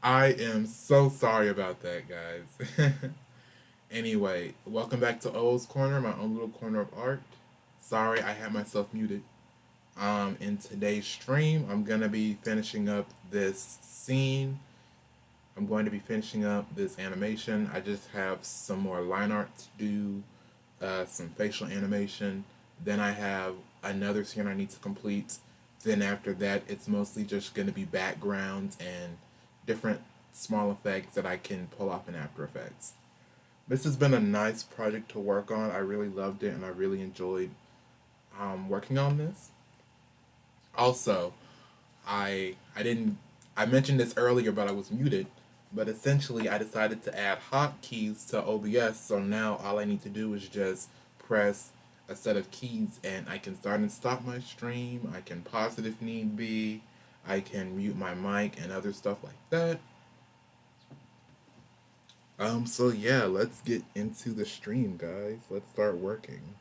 I am so sorry about that, guys. Anyway, welcome back to O's Corner, my own little corner of art. Sorry, I had myself muted. In today's stream, I'm gonna be finishing up this scene. I'm going to be finishing up this animation. I just have some more line art to do, some facial animation. Then I have another scene I need to complete. Then after that, it's mostly just going to be backgrounds and different small effects that I can pull off in After Effects. This has been a nice project to work on. I really loved it and I really enjoyed working on this. Also, I didn't I mentioned this earlier, but I was muted. But essentially, I decided to add hotkeys to OBS, so now all I need to do is just press a set of keys, and I can start and stop my stream. I can pause it if need be. I can mute my mic and other stuff like that. So yeah, let's get into the stream, guys. Let's start working.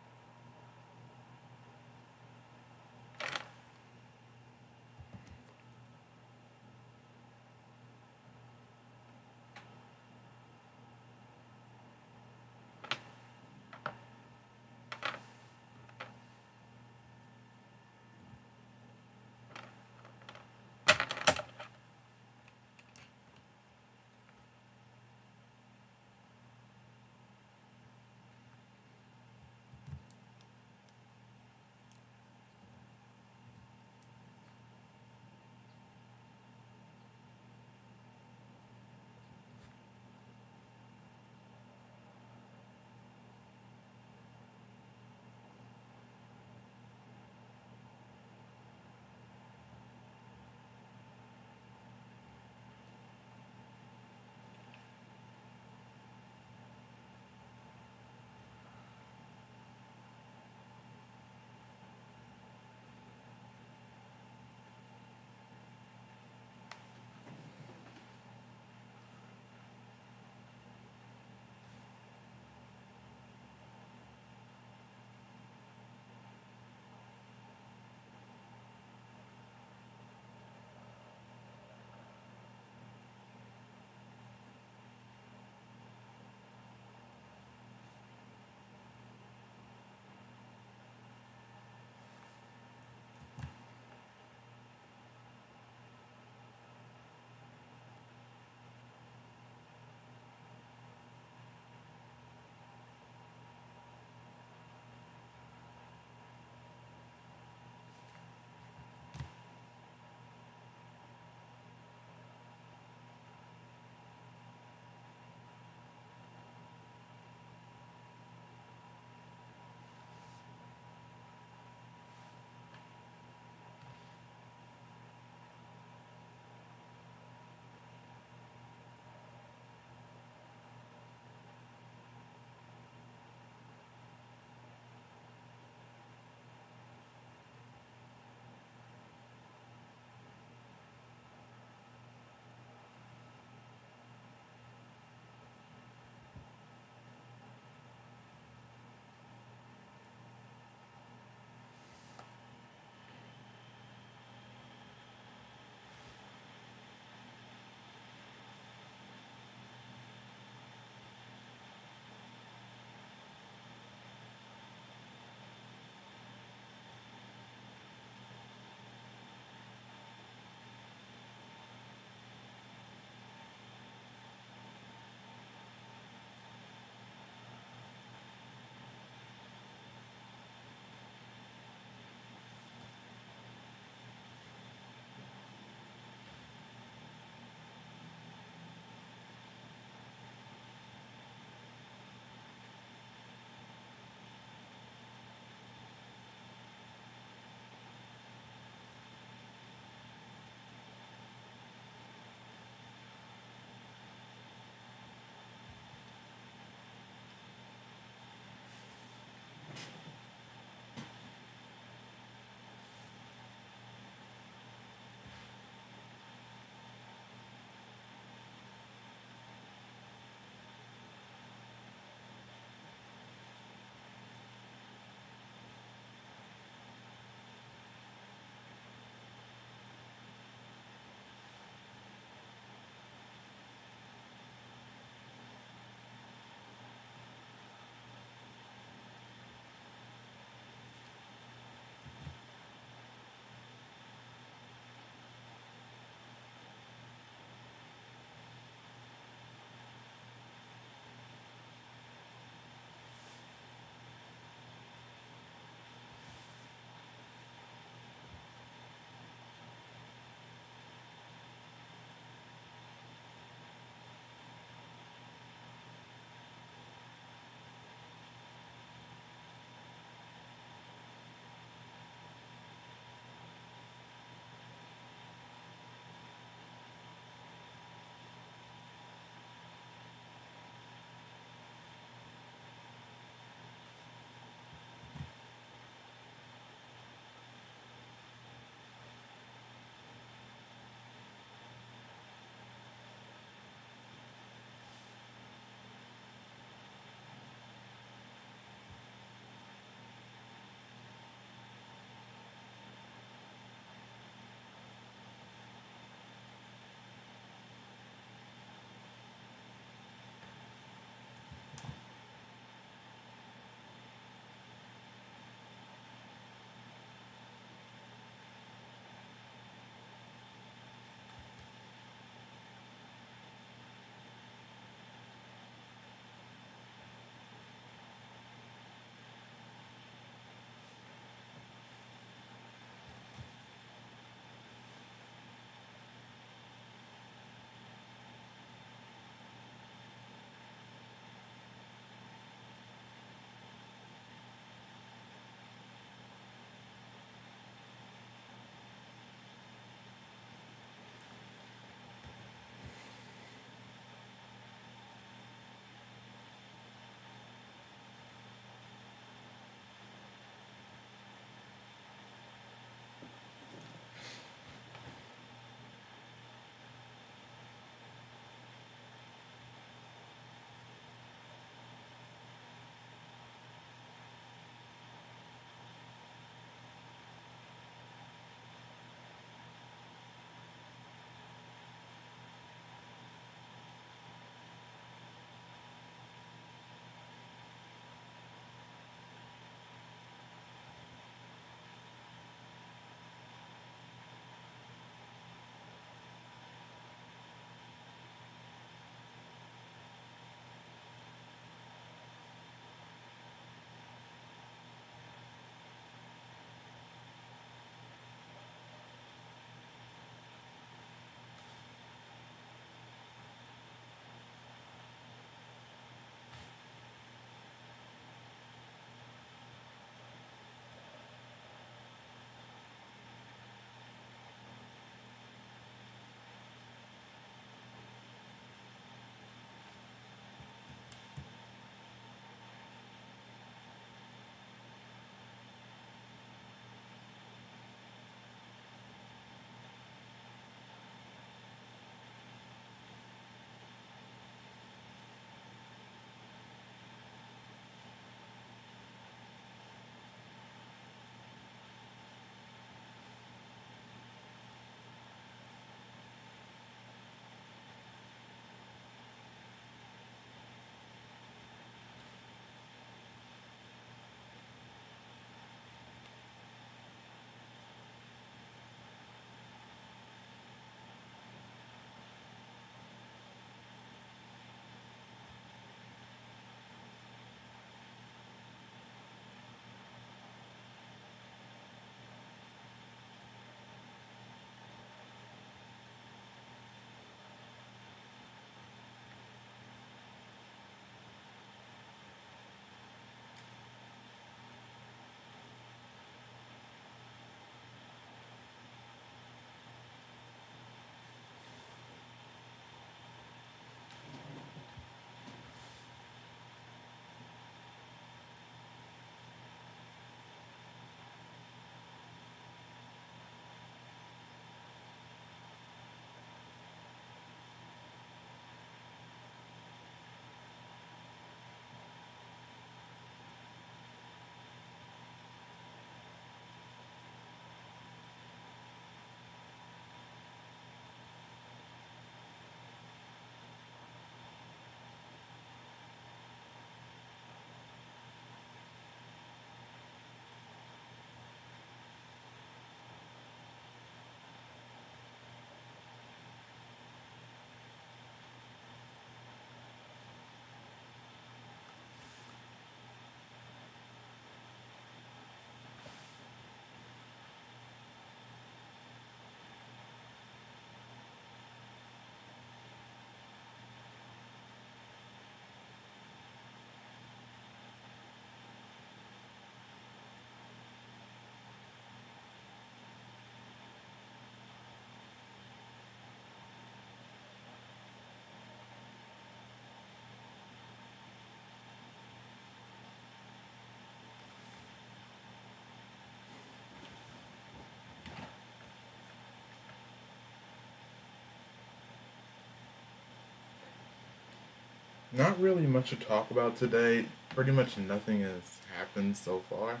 Not really much to talk about today. Pretty much nothing has happened so far.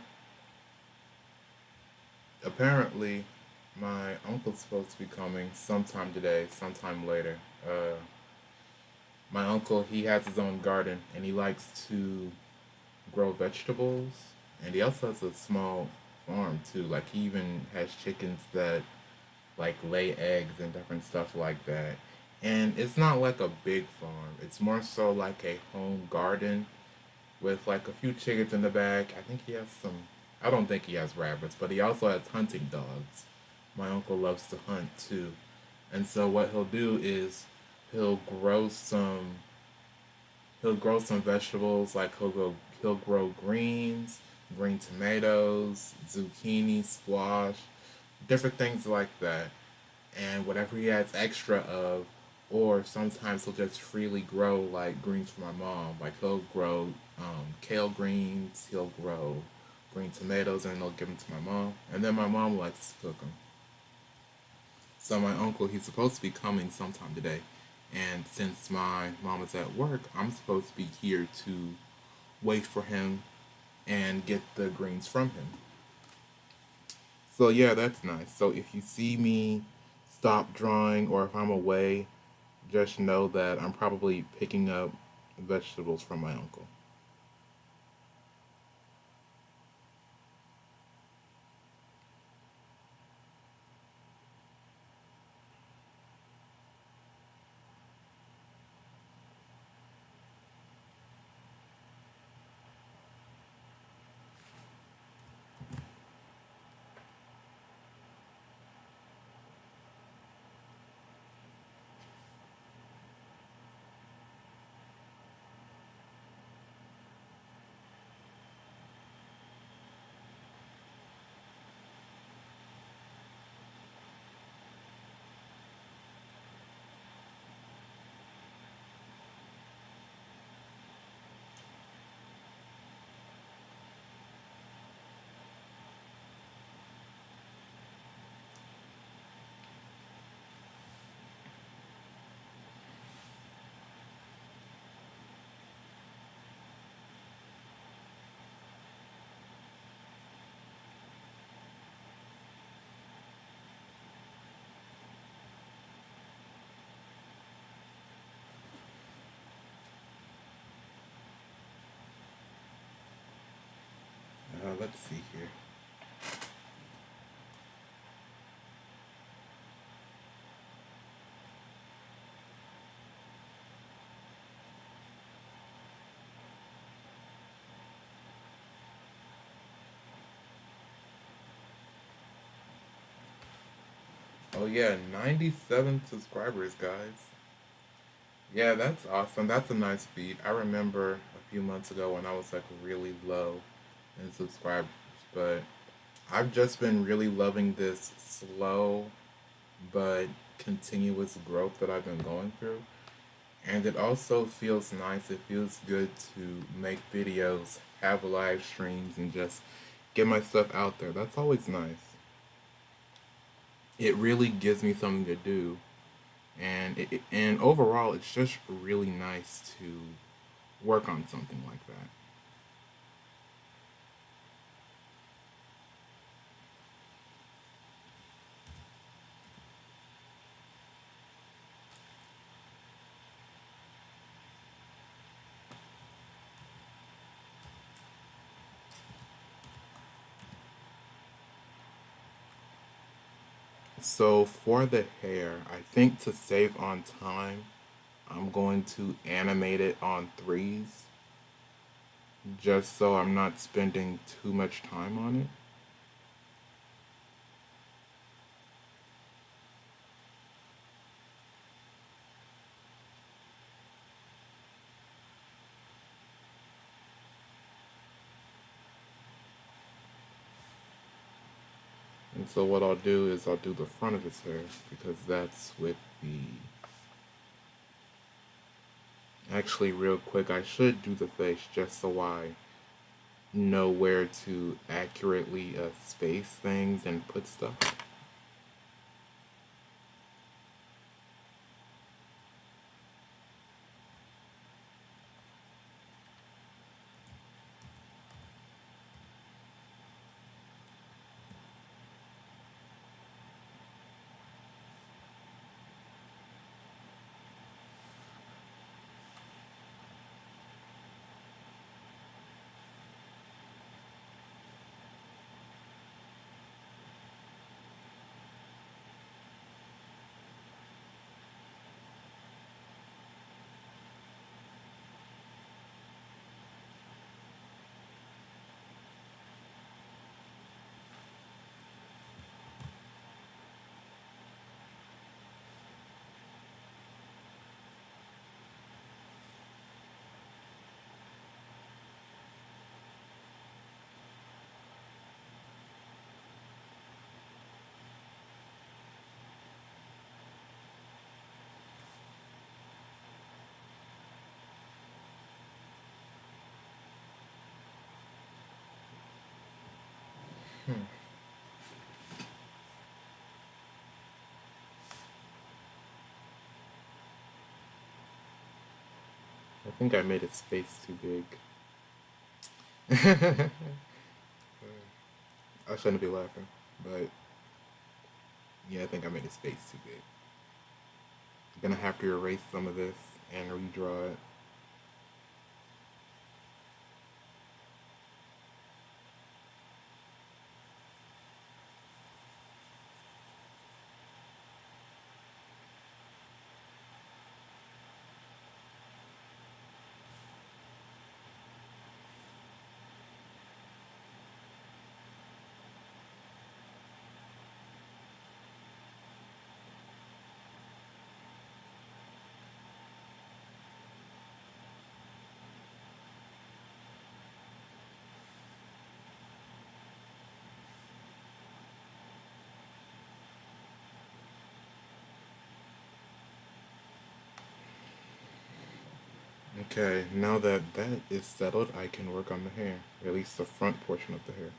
Apparently, my uncle's supposed to be coming sometime today, sometime later. My uncle, he has his own garden and he likes to grow vegetables, and he also has a small farm too. Like he even has chickens that like lay eggs and different stuff like that. And it's not like a big farm. It's more so like a home garden with like a few chickens in the back. I think he has some. I don't think he has rabbits, but he also has hunting dogs. My uncle loves to hunt too, and so what he'll do is he'll grow some he'll grow some vegetables. Like he'll grow greens, green tomatoes, zucchini, squash, different things like that. And whatever he has extra of, or sometimes he'll just freely grow like greens for my mom. Like he'll grow kale greens, he'll grow green tomatoes, and he'll give them to my mom. And then my mom likes to cook them. So my uncle, he's supposed to be coming sometime today. And since my mom is at work, I'm supposed to be here to wait for him and get the greens from him. So yeah, that's nice. So if you see me stop drawing or if I'm away, just know that I'm probably picking up vegetables from my uncle. Let's see here. Oh yeah, 97 subscribers, guys. Yeah, that's awesome. That's a nice feat. I remember a few months ago when I was like really low in subscribers, but I've just been really loving this slow but continuous growth that I've been going through. And it also feels nice. It feels good to make videos, have live streams, and just get my stuff out there. That's always nice. It really gives me something to do, and overall, it's just really nice to work on something like that. So for the hair, I think to save on time, I'm going to animate it on threes, just so I'm not spending too much time on it. And so what I'll do is I'll do the front of his hair because that's with the. Actually, real quick, I should do the face just so I know where to accurately space things and put stuff. Hmm. I think I made its face too big. I shouldn't be laughing, but yeah, I think I made his face too big. I'm gonna have to erase some of this and redraw it. Okay, now that that is settled, I can work on the hair, at least the front portion of the hair.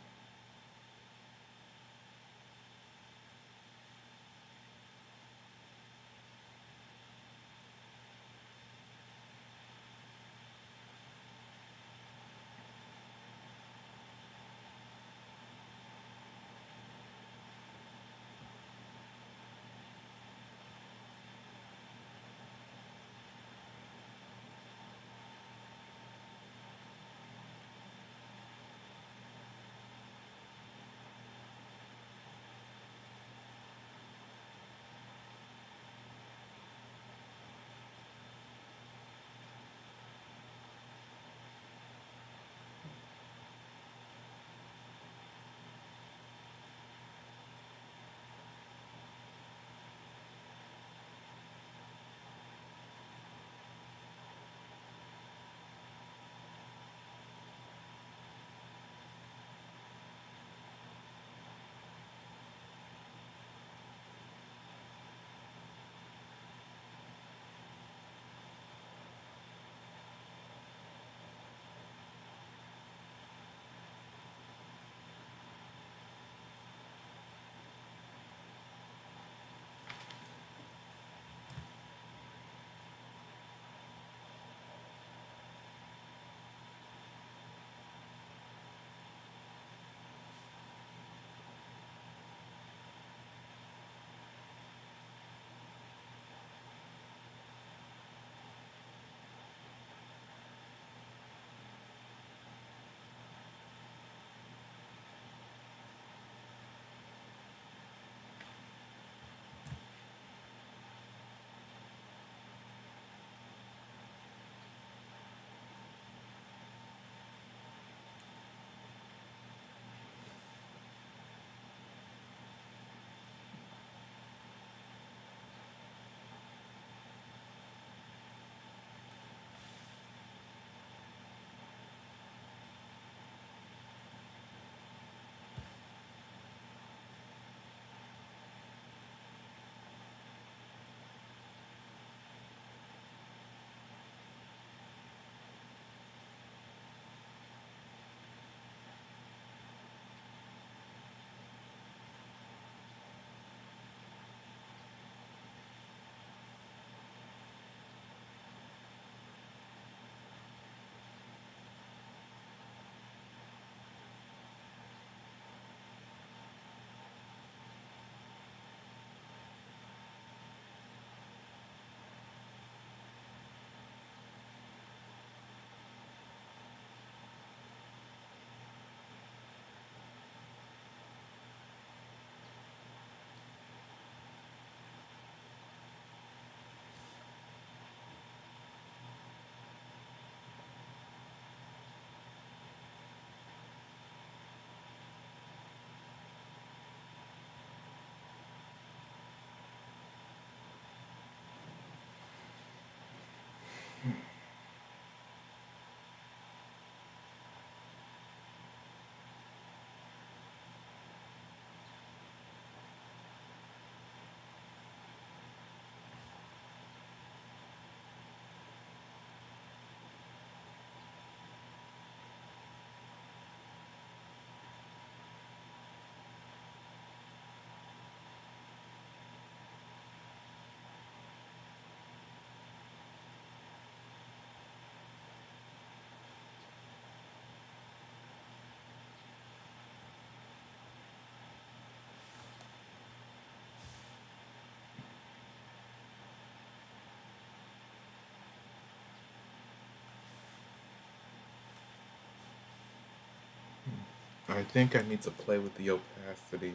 I think I need to play with the opacity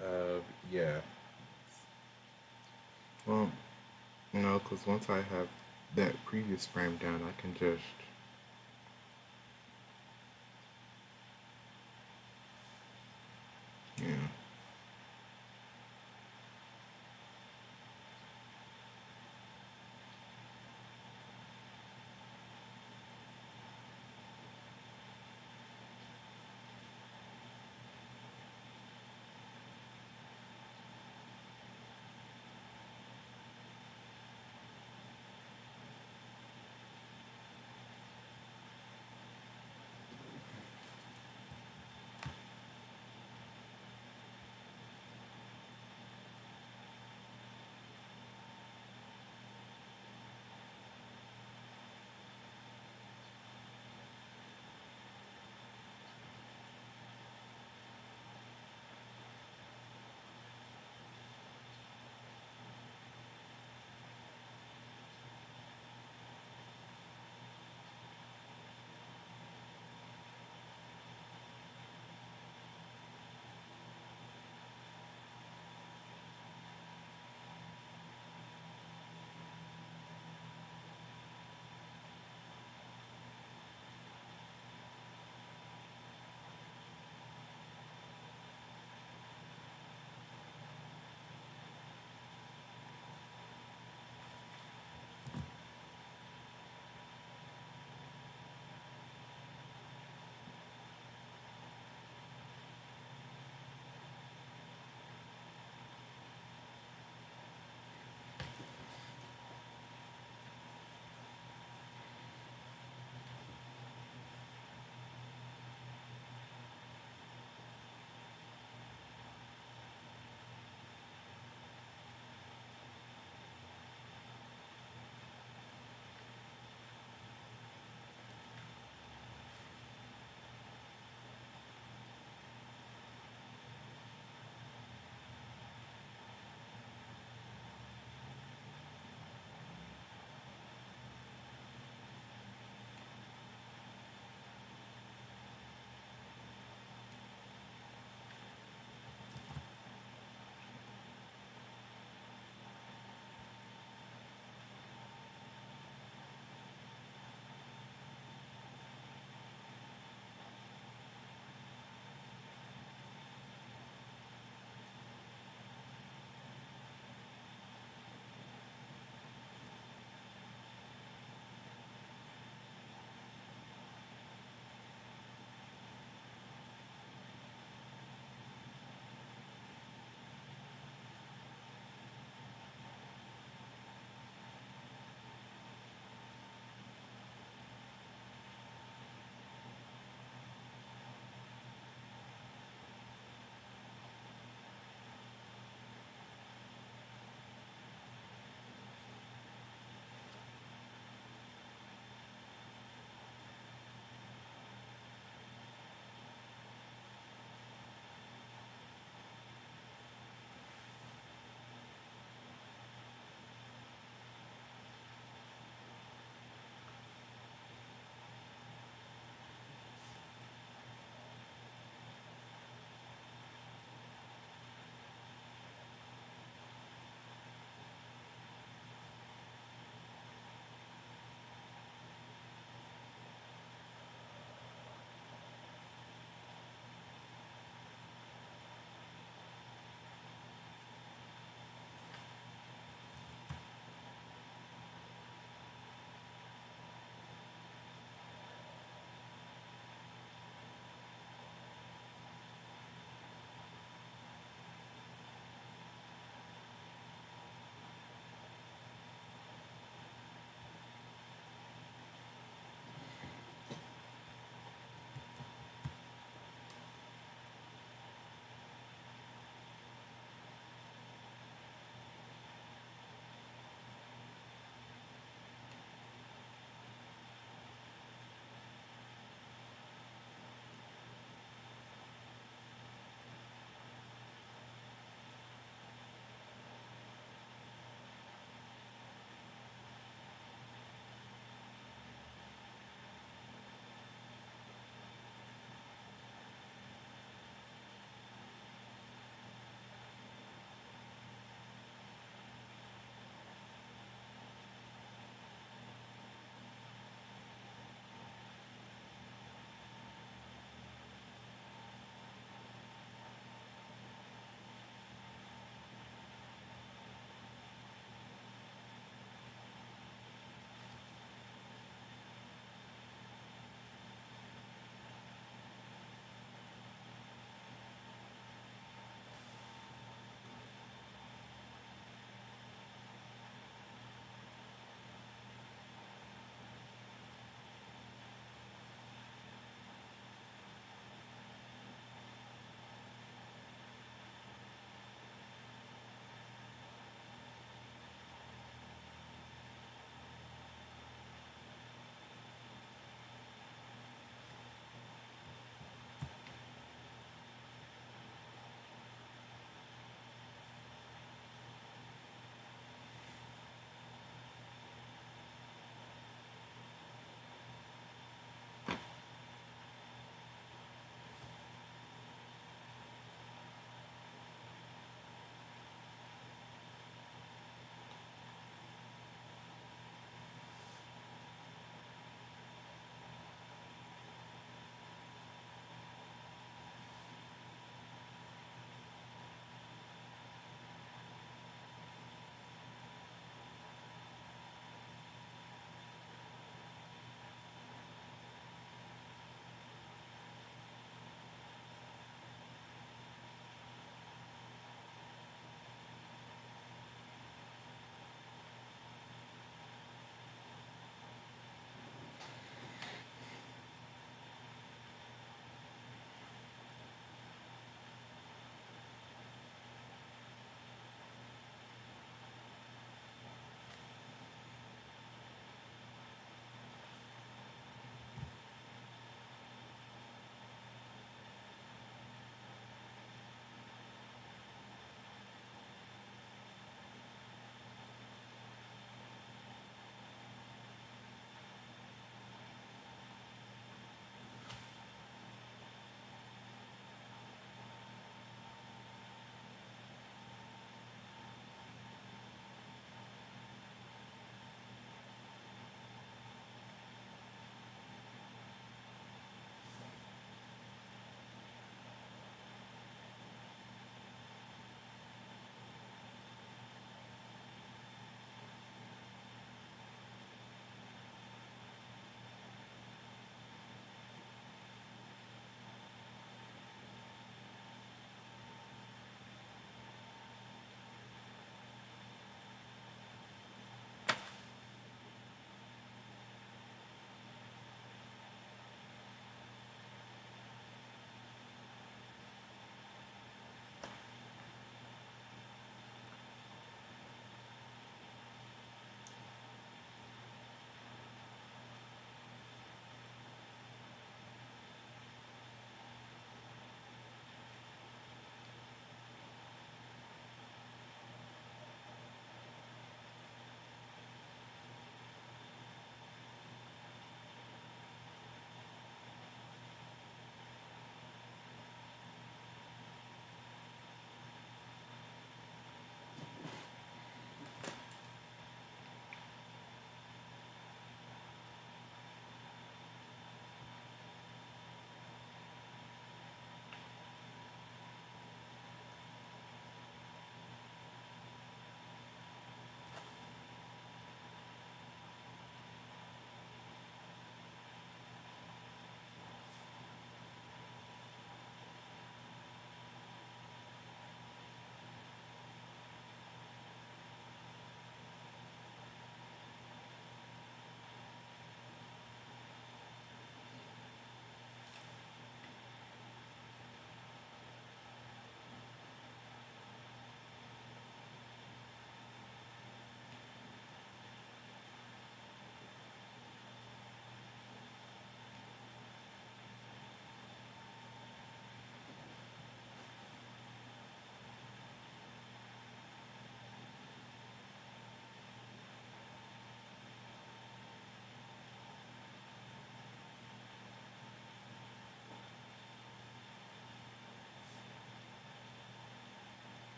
of, yeah. Well, no, because once I have that previous frame down, I can just, yeah.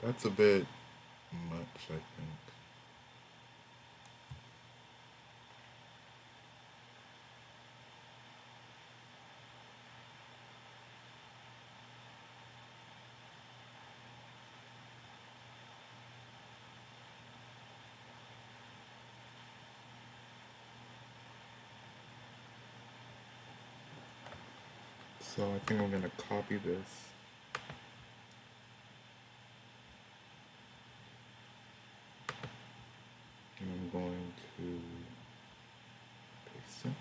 That's a bit much, I think. So I think I'm gonna copy this. And I'm going to paste it.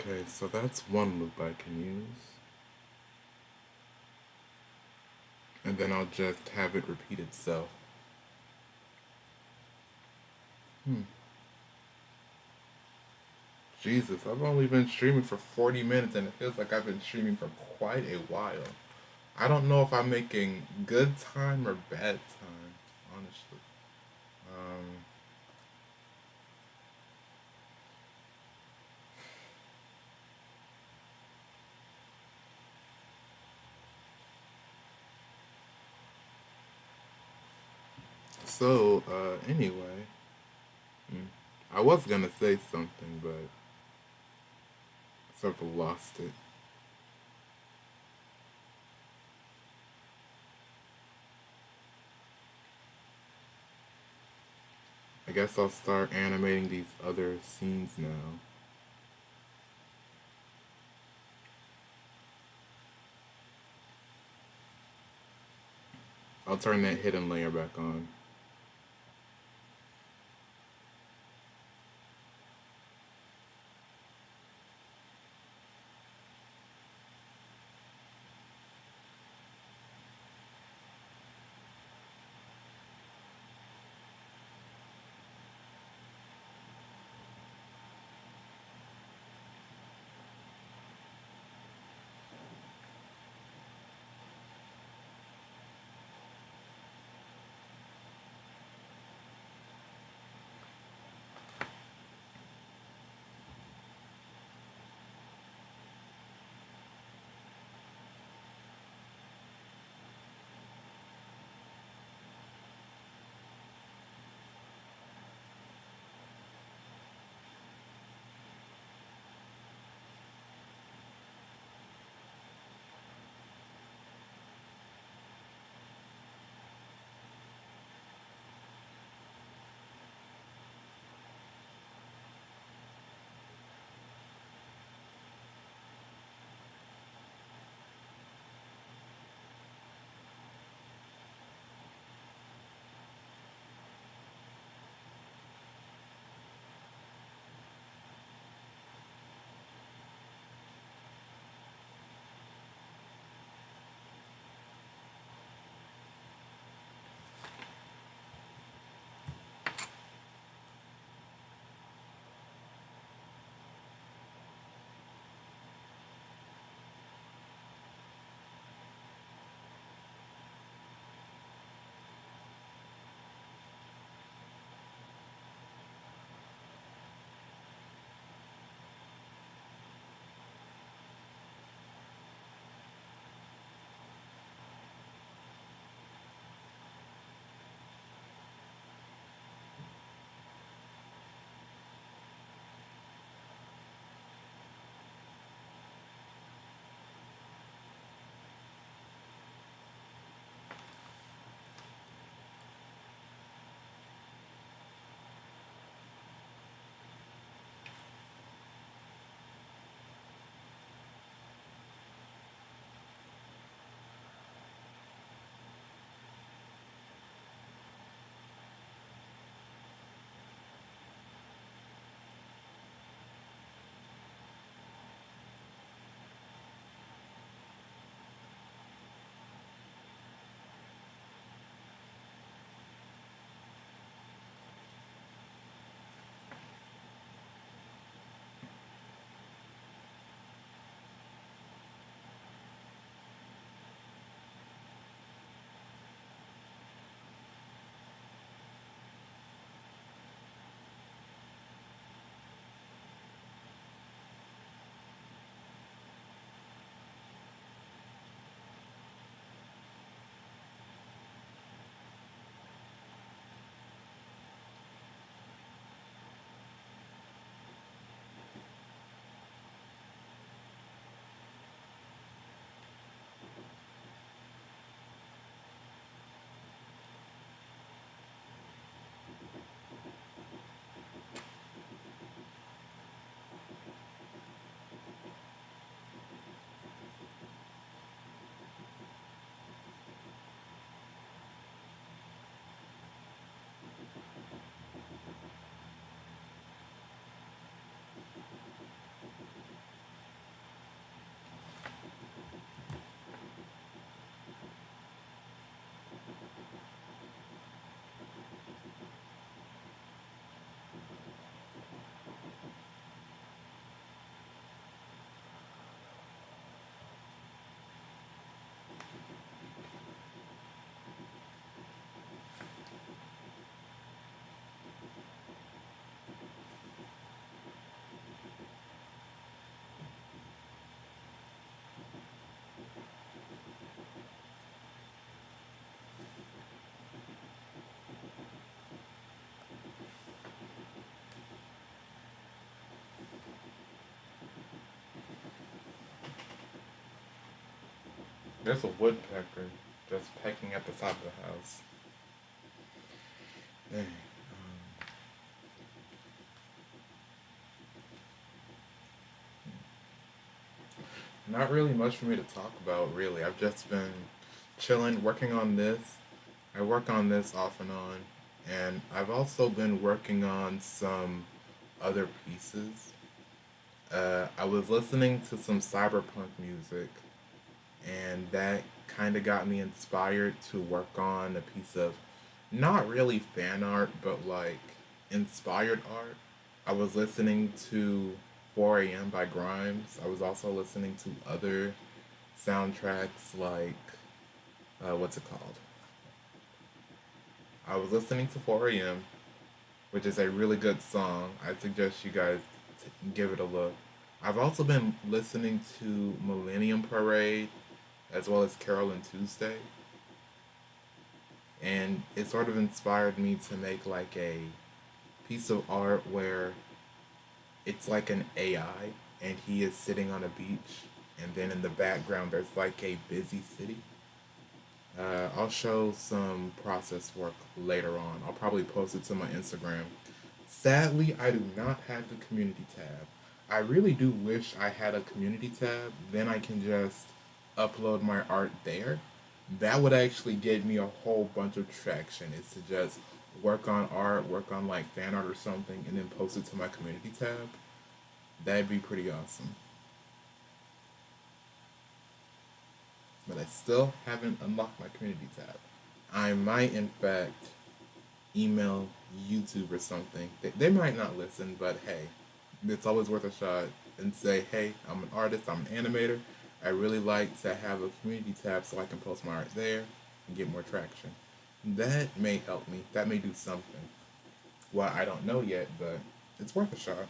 Okay, so that's one loop I can use. And then I'll just have it repeat itself. Jesus, I've only been streaming for 40 minutes and it feels like I've been streaming for quite a while. I don't know if I'm making good time or bad time, honestly. Um, anyway, I was gonna say something, but sort of lost it. I guess I'll start animating these other scenes now. I'll turn that hidden layer back on. There's a woodpecker just pecking at the top of the house. Dang. Not really much for me to talk about, really. I've just been chilling, working on this. I work on this off and on. And I've also been working on some other pieces. I was listening to some cyberpunk music, and that kind of got me inspired to work on a piece of not really fan art, but like inspired art. I was listening to 4 a.m. by Grimes. I was also listening to other soundtracks like, what's it called? I was listening to 4 a.m., which is a really good song. I suggest you guys give it a look. I've also been listening to Millennium Parade as well as Carol and Tuesday, and it sort of inspired me to make like a piece of art where it's like an AI and he is sitting on a beach, and then in the background there's like a busy city. I'll show some process work later on. I'll probably post it to my Instagram. Sadly, I do not have the community tab. I really do wish I had a community tab. Then I can just upload my art there. That would actually get me a whole bunch of traction. Is to just work on art, work on like fan art or something, and then post it to my community tab. That'd be pretty awesome. But I still haven't unlocked my community tab. I might, in fact, email YouTube or something. They might not listen, but hey, it's always worth a shot and say, hey, I'm an artist, I'm an animator. I really like to have a community tab so I can post my art there and get more traction. That may help me. That may do something. Well, I don't know yet, but it's worth a shot.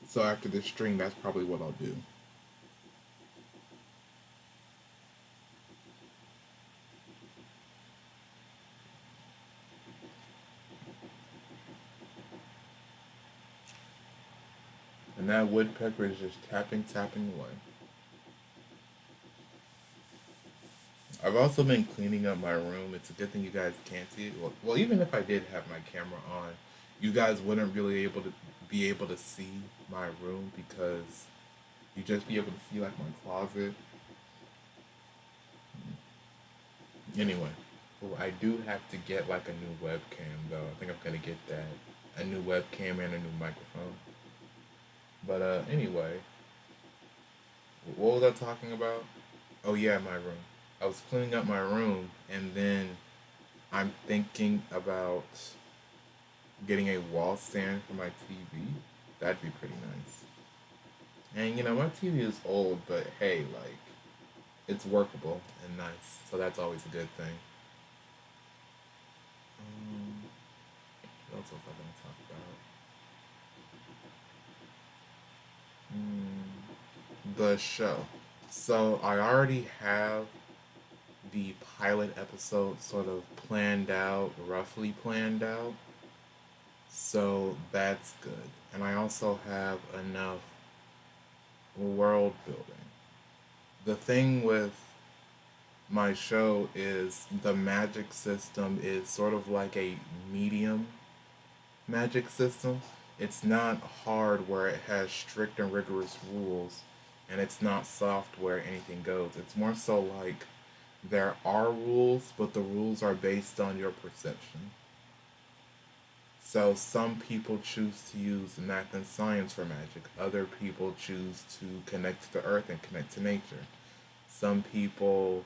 So after this stream, that's probably what I'll do. And that woodpecker is just tapping, tapping away. I've also been cleaning up my room. It's a good thing you guys can't see it. Well, even if I did have my camera on, you guys wouldn't really able to be able to see my room because you just be able to see like my closet. Anyway, well, I do have to get like a new webcam though. I think I'm gonna get that, a new webcam and a new microphone. But anyway, what was I talking about? Oh yeah, my room. I was cleaning up my room, and then I'm thinking about getting a wall stand for my TV. That'd be pretty nice. And you know, my TV is old, but hey, like it's workable and nice, so that's always a good thing. What else was I gonna talk about? The show. So I already have the pilot episode sort of planned out, roughly planned out. So that's good. And I also have enough world building. The thing with my show is the magic system is sort of like a medium magic system. It's not hard where it has strict and rigorous rules, and it's not soft where anything goes. It's more so like there are rules, but the rules are based on your perception. So some people choose to use math and science for magic. Other people choose to connect to the earth and connect to nature. Some people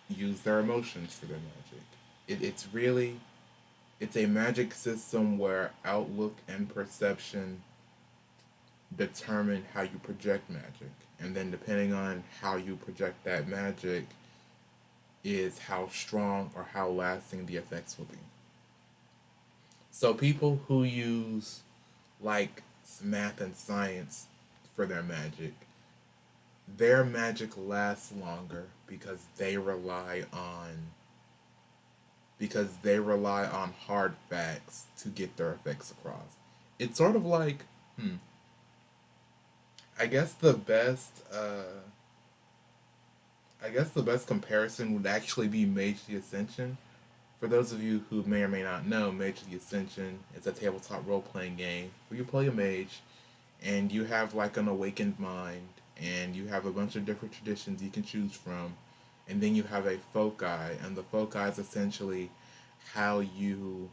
use their emotions for their magic. It's really it's a magic system where outlook and perception determine how you project magic. And then depending on how you project that magic is how strong or how lasting the effects will be. So people who use like math and science for their magic lasts longer because they rely on hard facts to get their effects across. It's sort of like I guess the best I guess the best comparison would actually be Mage the Ascension. For those of you who may or may not know, Mage the Ascension is a tabletop role playing game where you play a mage and you have like an awakened mind and you have a bunch of different traditions you can choose from, and then you have a foci, and the foci is essentially how you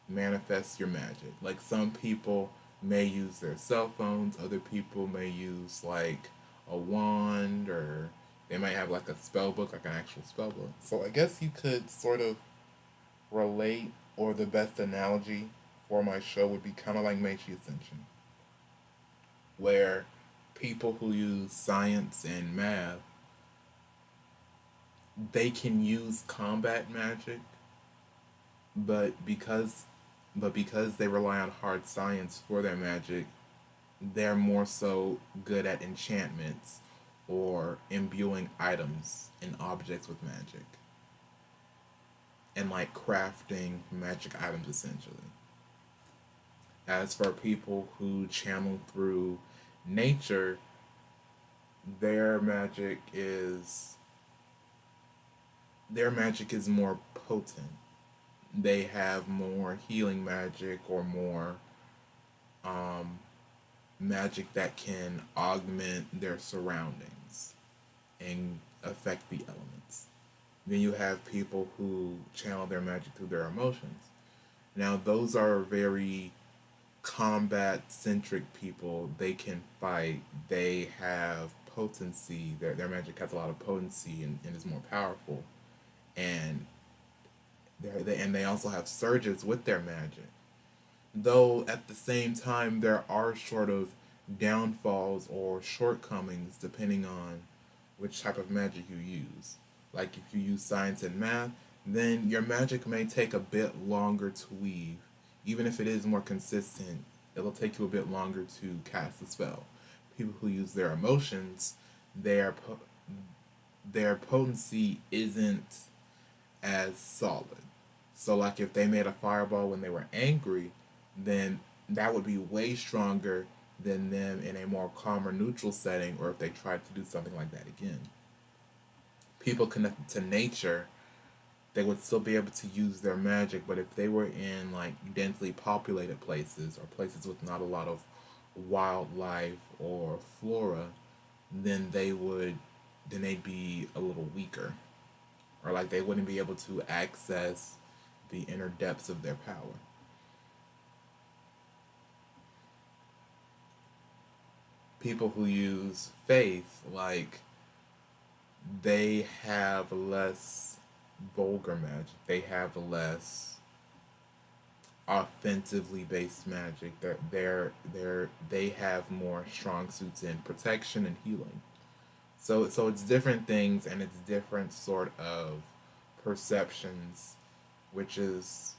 manifest your magic. Like some people may use their cell phones, other people may use like a wand, or they might have like a spell book, like an actual spell book. So I guess you could sort of relate, or the best analogy for my show would be kind of like Meiji Ascension, where people who use science and math, they can use combat magic, but because they rely on hard science for their magic, they're more so good at enchantments or imbuing items and objects with magic, and like crafting magic items essentially. As for people who channel through nature, their magic is their magic is more potent. They have more healing magic, or more um, magic that can augment their surroundings and affect the elements. Then you have people who channel their magic through their emotions. Now, those are very combat centric people. They can fight, they have potency, their magic has a lot of potency, and is more powerful. And they also have surges with their magic. Though at the same time, there are sort of downfalls or shortcomings depending on which type of magic you use. Like if you use science and math, then your magic may take a bit longer to weave. Even if it is more consistent, it'll take you a bit longer to cast the spell. People who use their emotions, their their potency isn't as solid. So, like, if they made a fireball when they were angry, then that would be way stronger than them in a more calm or neutral setting, or if they tried to do something like that again. People connected to nature, they would still be able to use their magic, but if they were in like densely populated places, or places with not a lot of wildlife or flora, then they'd be a little weaker, or like they wouldn't be able to access the inner depths of their power. People who use faith, like, they have less vulgar magic. They have less offensively based magic. They have more strong suits in protection and healing. So it's different things, and it's different sort of perceptions, which is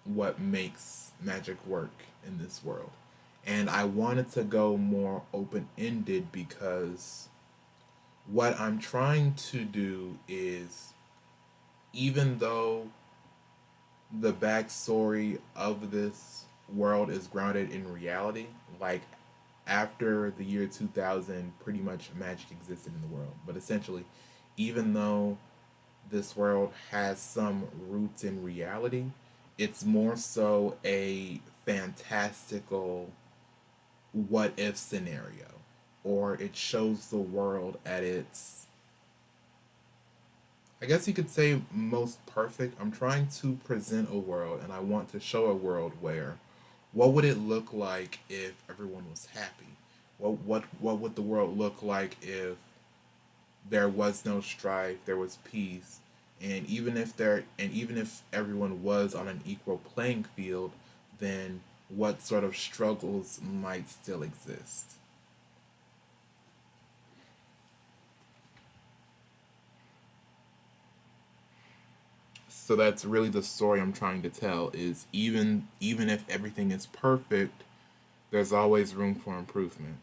what makes magic work in this world. And I wanted to go more open ended because what I'm trying to do is, even though the backstory of this world is grounded in reality, like after the year 2000, pretty much magic existed in the world. But essentially, even though this world has some roots in reality, it's more so a fantastical what if scenario, or it shows the world at its, I guess you could say, most perfect. I'm trying to present a world, and I want to show a world where, what would it look like if everyone was happy? What would the world look like if there was no strife, there was peace, and even if everyone was on an equal playing field, then what sort of struggles might still exist? So that's really the story I'm trying to tell, is even if everything is perfect, there's always room for improvement.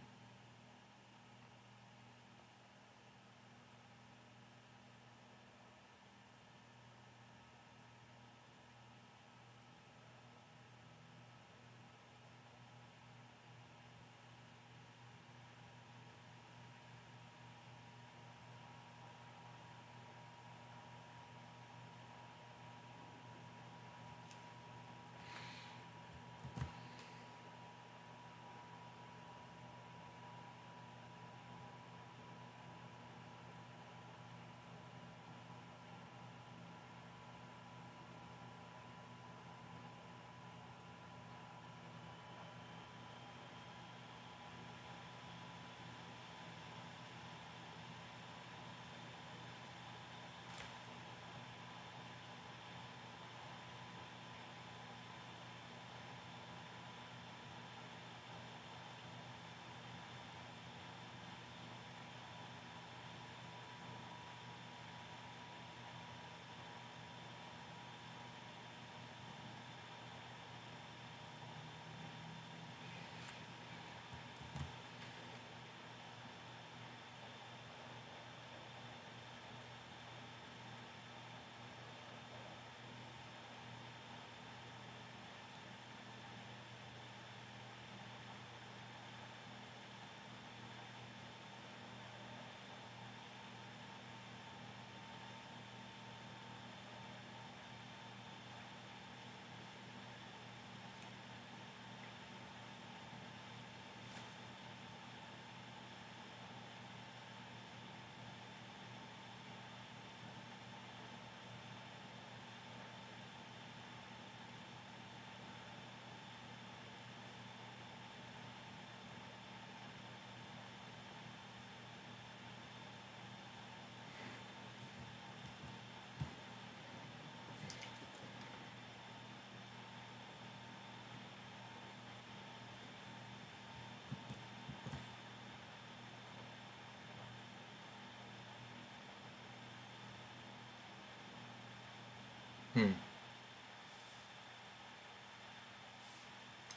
Hmm.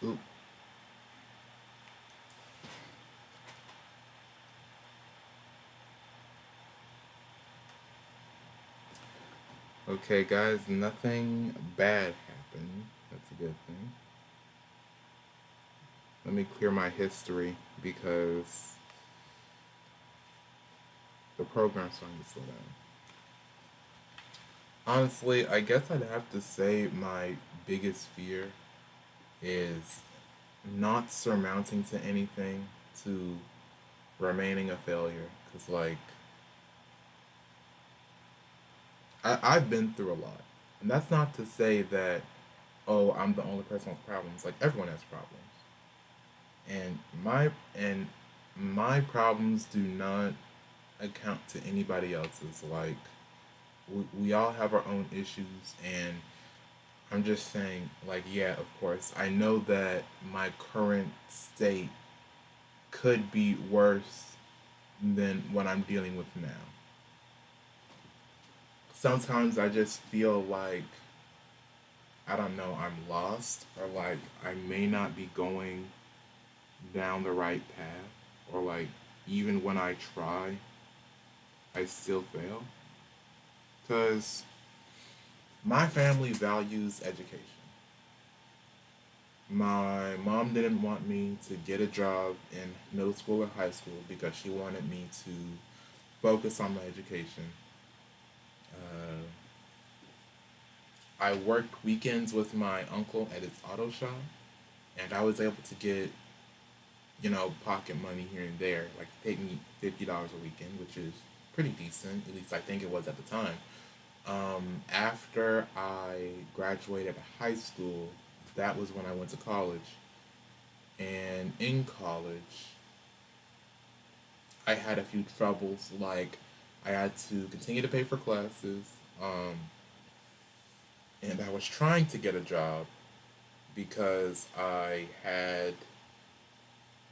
Oop. Okay, guys, nothing bad happened. That's a good thing. Let me clear my history because the program's starting to slow down. Honestly, I guess I'd have to say my biggest fear is not surmounting to anything, to remaining a failure. Because, like, I've been through a lot. And that's not to say that, oh, I'm the only person with problems. Like, everyone has problems. And my problems do not account to anybody else's. Like, we all have our own issues, and I'm just saying, like, yeah, of course, I know that my current state could be worse than what I'm dealing with now. Sometimes I just feel like, I don't know, I'm lost, or like I may not be going down the right path, or like even when I try, I still fail. Because my family values education. My mom didn't want me to get a job in middle school or high school because she wanted me to focus on my education. Uh, I worked weekends with my uncle at his auto shop, and I was able to get, pocket money here and there. Like, he paid me $50 a weekend, which is pretty decent. At least I think it was at the time. After I graduated high school, that was when I went to college. And in college, I had a few troubles. Like, I had to continue to pay for classes, um, and I was trying to get a job because I had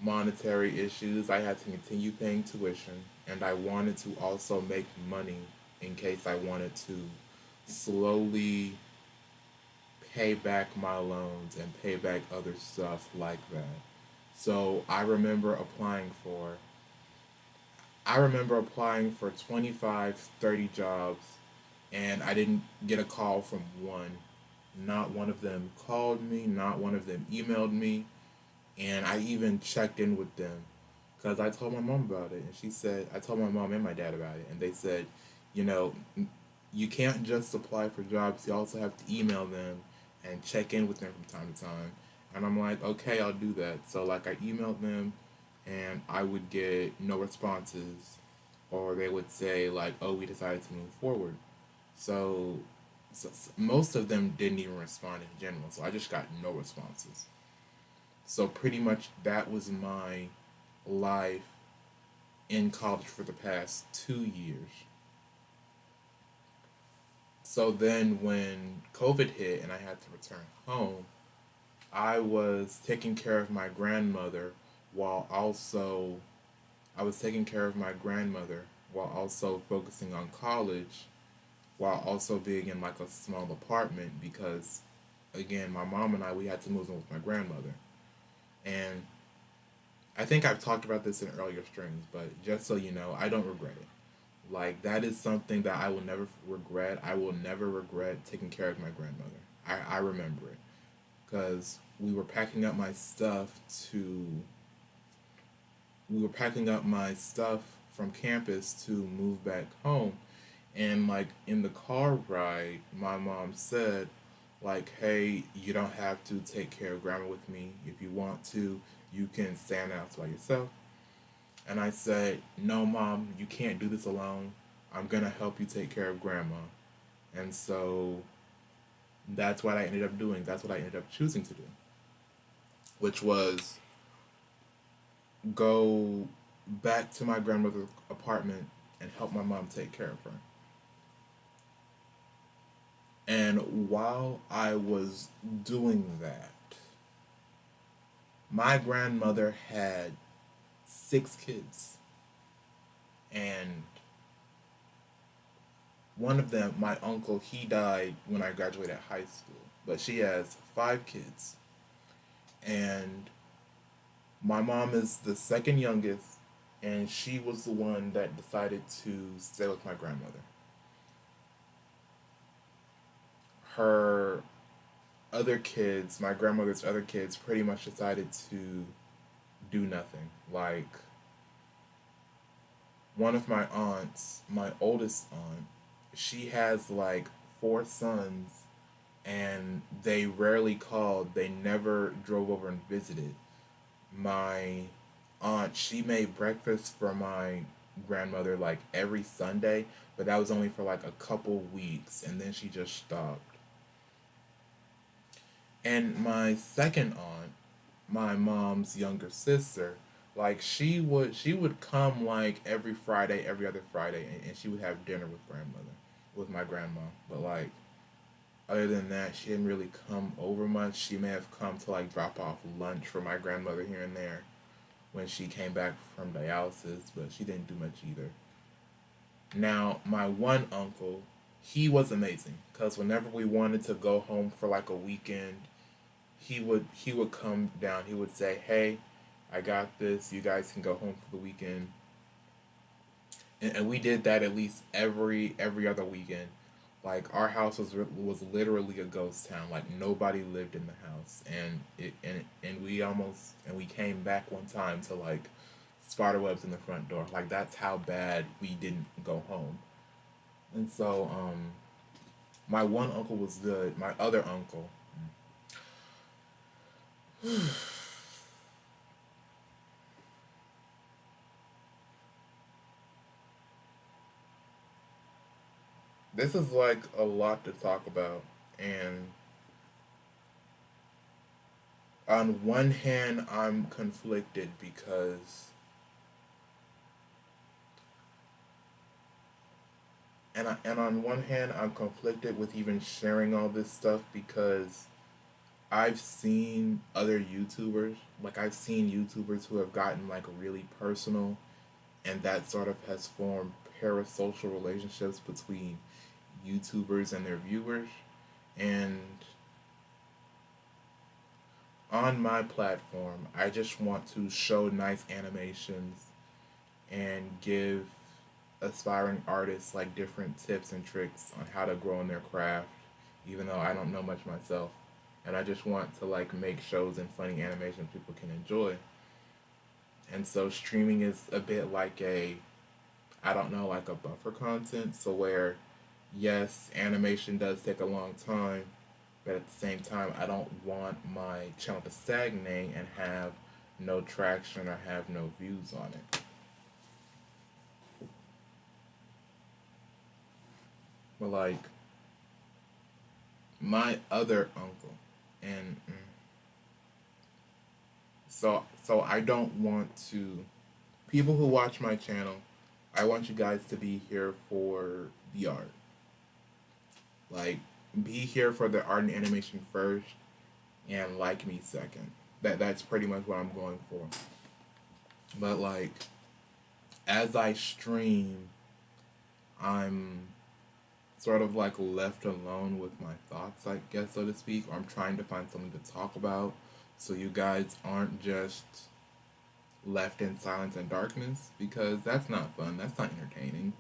monetary issues. I had to continue paying tuition, and I wanted to also make money in case I wanted to slowly pay back my loans and pay back other stuff like that. So I remember applying for 25, 30 jobs, and I didn't get a call from one. Not one of them called me, not one of them emailed me, and I even checked in with them because I told my mom about it, and I told my mom and my dad about it, and they said, you know, you can't just apply for jobs, you also have to email them and check in with them from time to time. And I'm like, okay, I'll do that. So, like, I emailed them, and I would get no responses, or they would say, like, oh, we decided to move forward. So, most of them didn't even respond in general, so I just got no responses. So, pretty much that was my life in college for the past 2 years. So then when COVID hit and I had to return home, I was taking care of my grandmother while also I was taking care of my grandmother while also focusing on college, while also being in like a small apartment because again, my mom and I we had to move in with my grandmother. And I think I've talked about this in earlier strings, but just so you know, I don't regret it. Like, that is something that I will never regret. I will never regret taking care of my grandmother. I remember it because to we were packing up my stuff from campus to move back home, and like in the car ride my mom said, like, hey, you don't have to take care of grandma with me. If you want to, you can stand out by yourself. And I said, no, mom, you can't do this alone. I'm going to help you take care of grandma. And so that's what I ended up doing. That's what I ended up choosing to do, which was go back to my grandmother's apartment and help my mom take care of her. And while I was doing that, my grandmother had 6 kids. And One of them, my uncle, he died when I graduated high school, but she has five kids. And my mom is the second youngest, and she was the one that decided to stay with my grandmother. Her other kids, my grandmother's other kids, pretty much decided to do nothing. Like, one of my aunts, my oldest aunt, she has like four sons, and they rarely called. They never drove over and visited. My aunt, she made breakfast for my grandmother like every Sunday, but that was only for like a couple weeks, and then she just stopped. And my second aunt, my mom's younger sister, like she would come like every Friday, every other Friday, and she would have dinner with grandmother, with my grandma. But like other than that, she didn't really come over much. She may have come to like drop off lunch for my grandmother here and there when she came back from dialysis, but she didn't do much either. Now, my one uncle, he was amazing because whenever we wanted to go home for like a weekend, he would come down. He would say, "Hey, I got this. You guys can go home for the weekend." And we did that at least every other weekend. Like our house was literally a ghost town. Like nobody lived in the house, and we came back one time to like spider webs in the front door. Like that's how bad we didn't go home. And so my one uncle was good. My other uncle, this is like a lot to talk about. And on one hand, I'm conflicted because, and on one hand, I'm conflicted with even sharing all this stuff because I've seen other YouTubers, like I've seen YouTubers who have gotten like really personal, and that sort of has formed parasocial relationships between YouTubers and their viewers. And on my platform, I just want to show nice animations and give aspiring artists like different tips and tricks on how to grow in their craft, even though I don't know much myself. And I just want to like make shows and funny animations people can enjoy. And so streaming is a bit like a, I don't know, like a buffer content. So where, yes, animation does take a long time, but at the same time, I don't want my channel to stagnate and have no traction or have no views on it. But like my other uncle, and so I don't want to, people who watch my channel, I want you guys to be here for the art. Like, be here for the art and animation first, and like me second. That's pretty much what I'm going for. But like, as I stream, I'm sort of like left alone with my thoughts, I guess, so to speak. Or I'm trying to find something to talk about, so you guys aren't just left in silence and darkness, because that's not fun. That's not entertaining.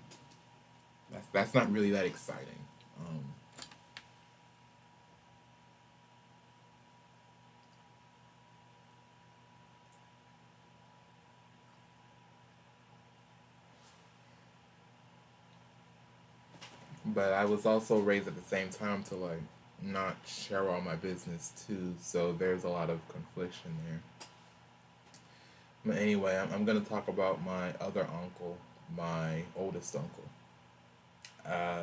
That's not really that exciting. Um, but I was also raised at the same time to like not share all my business too, so there's a lot of confliction there. But anyway, I'm gonna talk about my other uncle, my oldest uncle. Uh,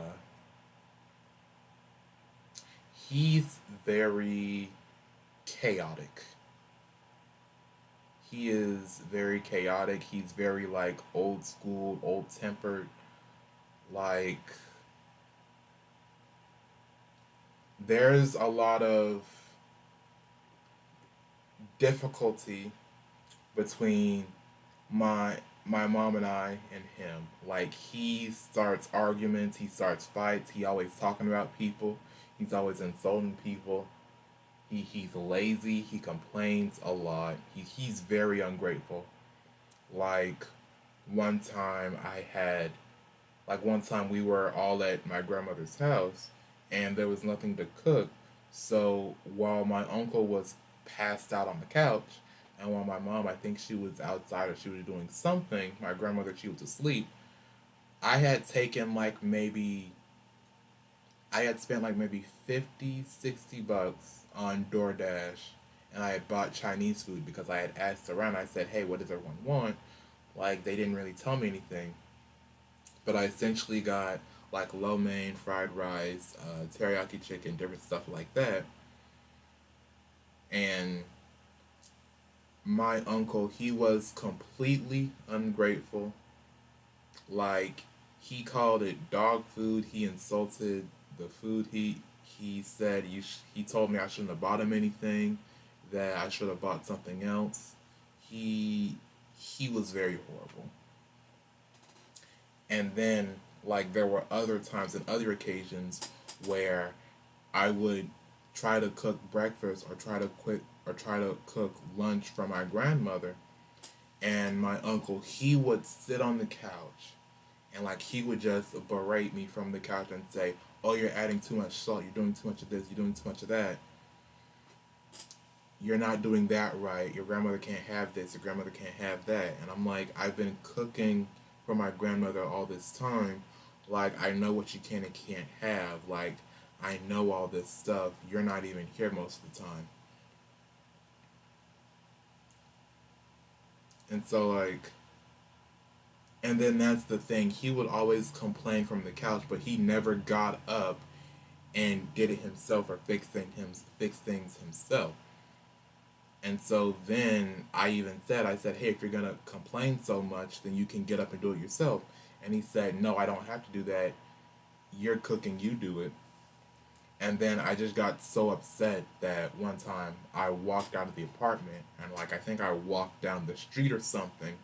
he's very chaotic. He is very chaotic. He's very like old school, old tempered. Like there's a lot of difficulty between my my mom and I and him. Like he starts arguments, he starts fights, he always talking about people, he's always insulting people. He's lazy, he complains a lot. He's very ungrateful. Like one time I had one time we were all at my grandmother's house and there was nothing to cook. So while my uncle was passed out on the couch and while my mom, I think she was outside or she was doing something, my grandmother, she was asleep, I had taken I had spent like maybe 50, $60 on DoorDash and I had bought Chinese food because I had asked around. I said, hey, what does everyone want? Like, they didn't really tell me anything. But I essentially got like lo mein, fried rice, teriyaki chicken, different stuff like that. And my uncle, he was completely ungrateful. Like he called it dog food. He insulted the food. He said he told me I shouldn't have bought him anything. That I should have bought something else. He he was very horrible. And then like there were other times and other occasions where I would try to cook breakfast or try to cook lunch for my grandmother and my uncle he would sit on the couch and like he would just berate me from the couch and say, "Oh, you're adding too much salt. You're doing too much of this. You're doing too much of that. You're not doing that right. Your grandmother can't have this. Your grandmother can't have that." And I'm like, I've been cooking for my grandmother all this time. Like, I know what you can and can't have. Like, I know all this stuff. You're not even here most of the time. And so, like, and then that's the thing. He would always complain from the couch, but he never got up and did it himself or fix things himself. And so then I said, hey, if you're gonna complain so much, then you can get up and do it yourself. And he said, no, I don't have to do that. You're cooking, you do it. And then I just got so upset that one time I walked out of the apartment and like I think I walked down the street or something.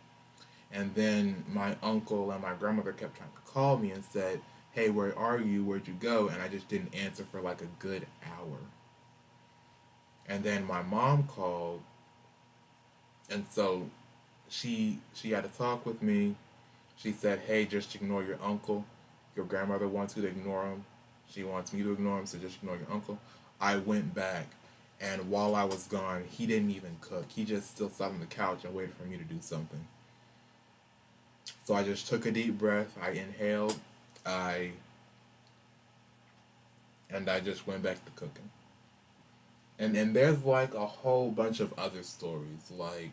And then my uncle and my grandmother kept trying to call me and said, hey, where are you? Where'd you go? And I just didn't answer for like a good hour. And then my mom called and so she had a talk with me. She said, "Hey, just ignore your uncle. Your grandmother wants you to ignore him. She wants me to ignore him, so just ignore your uncle." I went back, and while I was gone, he didn't even cook. He just still sat on the couch and waited for me to do something. So I just took a deep breath. I inhaled. I and I just went back to cooking. And there's like a whole bunch of other stories. Like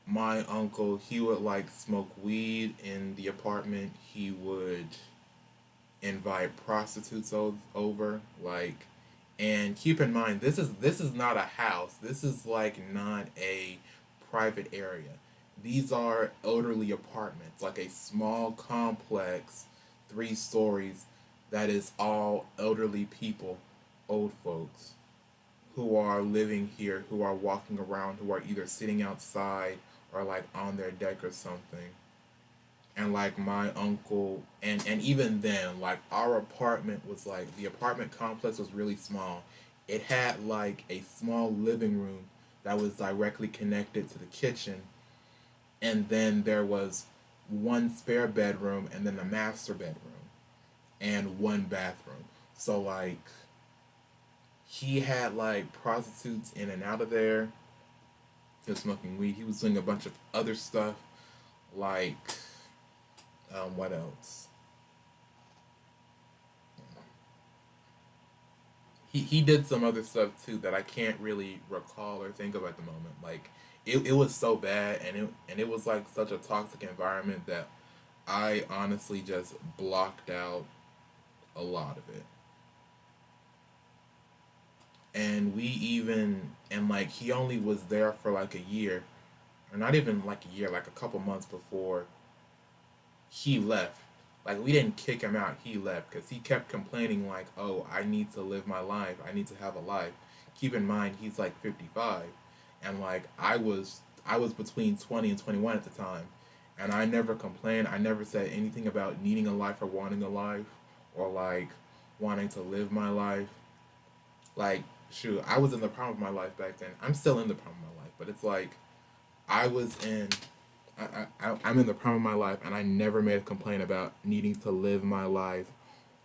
my uncle, he would like smoke weed in the apartment. He would invite prostitutes over like and keep in mind this is not a house. This is like not a private area. These are elderly apartments, like a small complex, 3 stories that is all elderly people, old folks who are living here, who are walking around, who are either sitting outside or like on their deck or something. And like my uncle and even then like our apartment was like the apartment complex was really small. It had like a small living room that was directly connected to the kitchen and then there was one spare bedroom and then the master bedroom and one bathroom. So like he had like prostitutes in and out of there. He was smoking weed. He was doing a bunch of other stuff like what else? He did some other stuff too that I can't really recall or think of at the moment. Like it was so bad and it was like such a toxic environment that I honestly just blocked out a lot of it. And we even and like he only was there for like a year or not even like a year, like a couple months before he left. Like we didn't kick him out, he left because he kept complaining like, "Oh, I need to live my life. I need to have a life." Keep in mind he's like 55 and like I was I was between 20 and 21 at the time. And I never complained. I never said anything about needing a life or wanting a life or like wanting to live my life. Like, shoot, I was in the prime of my life back then. I'm still in the prime of my life, but it's like I was in. I'm in the prime of my life, and I never made a complaint about needing to live my life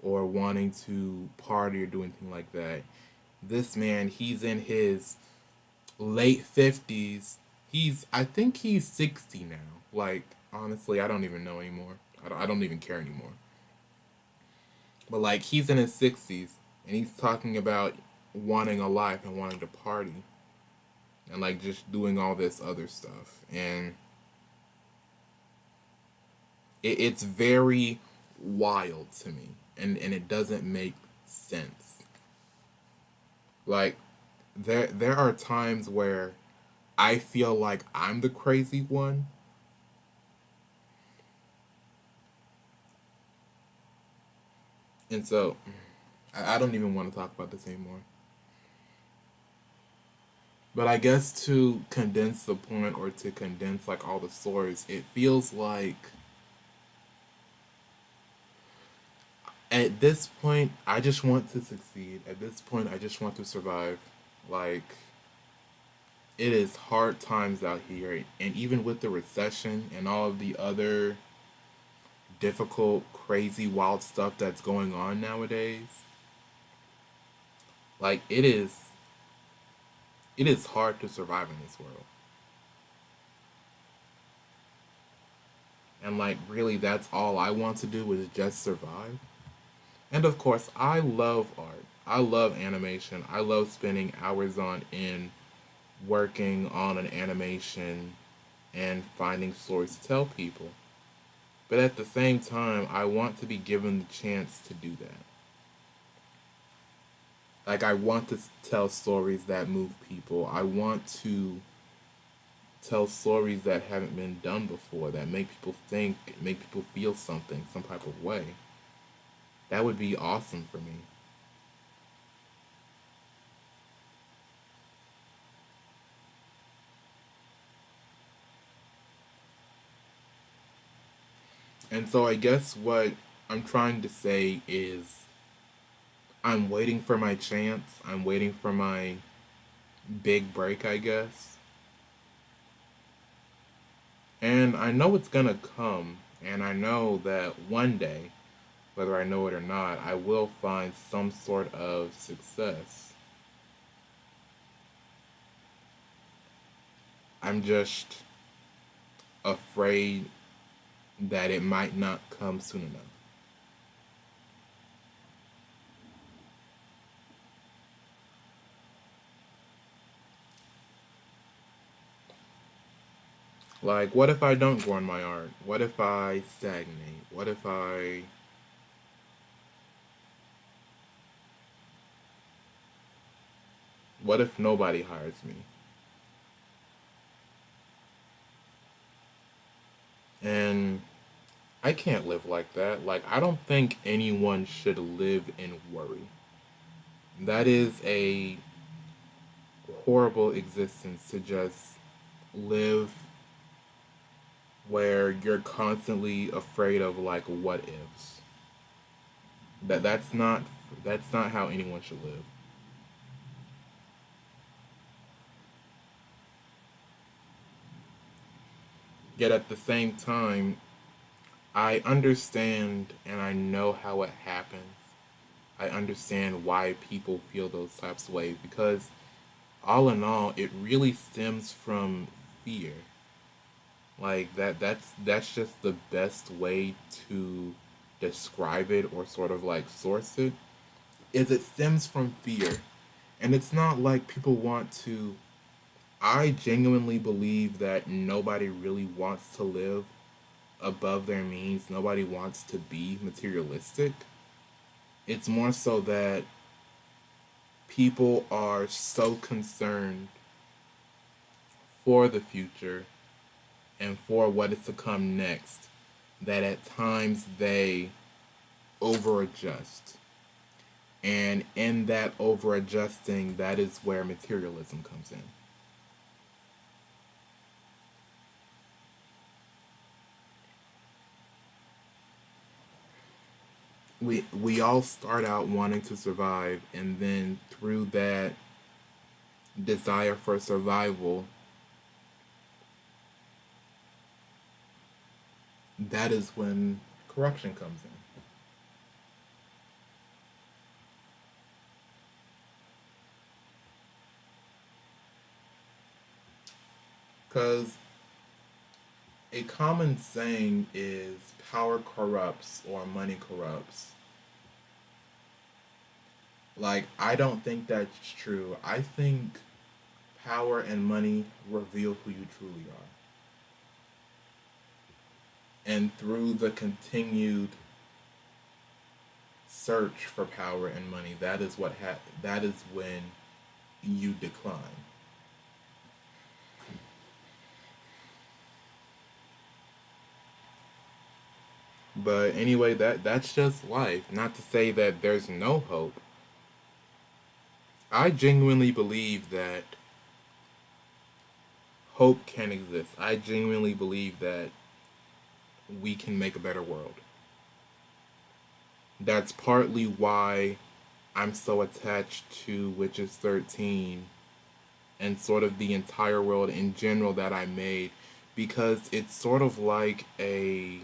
or wanting to party or do anything like that. This man, he's in his late 50s. I think he's 60 now. Like, honestly, I don't even know anymore. I don't even care anymore. But like, he's in his 60s, and he's talking about wanting a life and wanting to party and like just doing all this other stuff. And it's very wild to me, and it doesn't make sense. Like, there are times where I feel like I'm the crazy one. And so I don't even want to talk about this anymore. But I guess to condense the point, or to condense like all the stories, it feels like at this point I just want to succeed. At this point I just want to survive. Like, it is hard times out here, and even with the recession and all of the other difficult, crazy, wild stuff that's going on nowadays, like it is hard to survive in this world. And like, really, that's all I want to do is just survive. And of course, I love art. I love animation. I love spending hours on end working on an animation and finding stories to tell people. But at the same time, I want to be given the chance to do that. Like, I want to tell stories that move people. I want to tell stories that haven't been done before, that make people think, make people feel something, some type of way. That would be awesome for me. And so I guess what I'm trying to say is I'm waiting for my chance. I'm waiting for my big break, I guess. And I know it's gonna come, and I know that one day, whether I know it or not, I will find some sort of success. I'm just afraid that it might not come soon enough. Like, what if I don't grow in my art? What if I stagnate? What if nobody hires me? And I can't live like that. Like, I don't think anyone should live in worry. That is a horrible existence, to just live where you're constantly afraid of like what ifs. That's not how anyone should live. Yet at the same time, I understand and I know how it happens. I understand why people feel those types of ways, because all in all, it really stems from fear. Like, that's just the best way to describe it, or sort of like source it, is it stems from fear. And it's not like people want to. I genuinely believe that nobody really wants to live above their means. Nobody wants to be materialistic. It's more so that people are so concerned for the future and for what is to come next that at times they over adjust. And in that over adjusting, that is where materialism comes in. we all start out wanting to survive, and then through that desire for survival, that is when corruption comes in. Because a common saying is power corrupts or money corrupts. Like, I don't think that's true. I think power and money reveal who you truly are. And through the continued search for power and money, that is when you decline. But anyway, that's just life. Not to say that there's no hope. I genuinely believe that hope can exist. I genuinely believe that we can make a better world. That's partly why I'm so attached to Witches 13 and sort of the entire world in general that I made, because it's sort of like a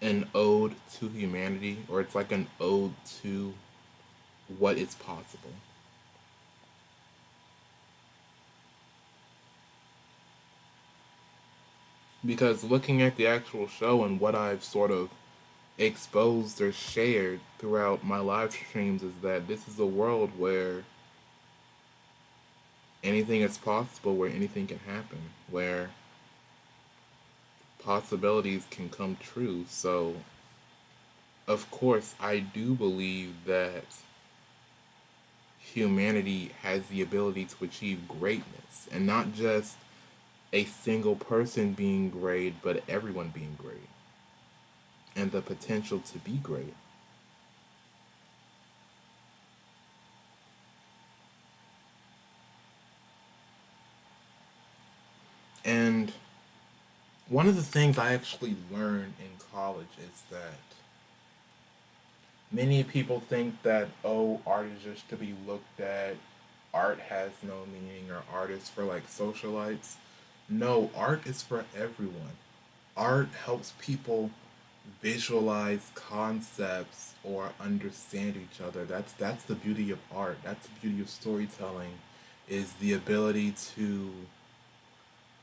an ode to humanity, or it's like an ode to what is possible. Because looking at the actual show and what I've sort of exposed or shared throughout my live streams is that this is a world where anything is possible, where anything can happen, where possibilities can come true. So, of course, I do believe that humanity has the ability to achieve greatness, and not just a single person being great, but everyone being great, and the potential to be great. And one of the things I actually learned in college is that many people think that, oh, art is just to be looked at, art has no meaning, or art is for like socialites. No, art is for everyone. Art helps people visualize concepts or understand each other. That's the beauty of art. That's the beauty of storytelling, is the ability to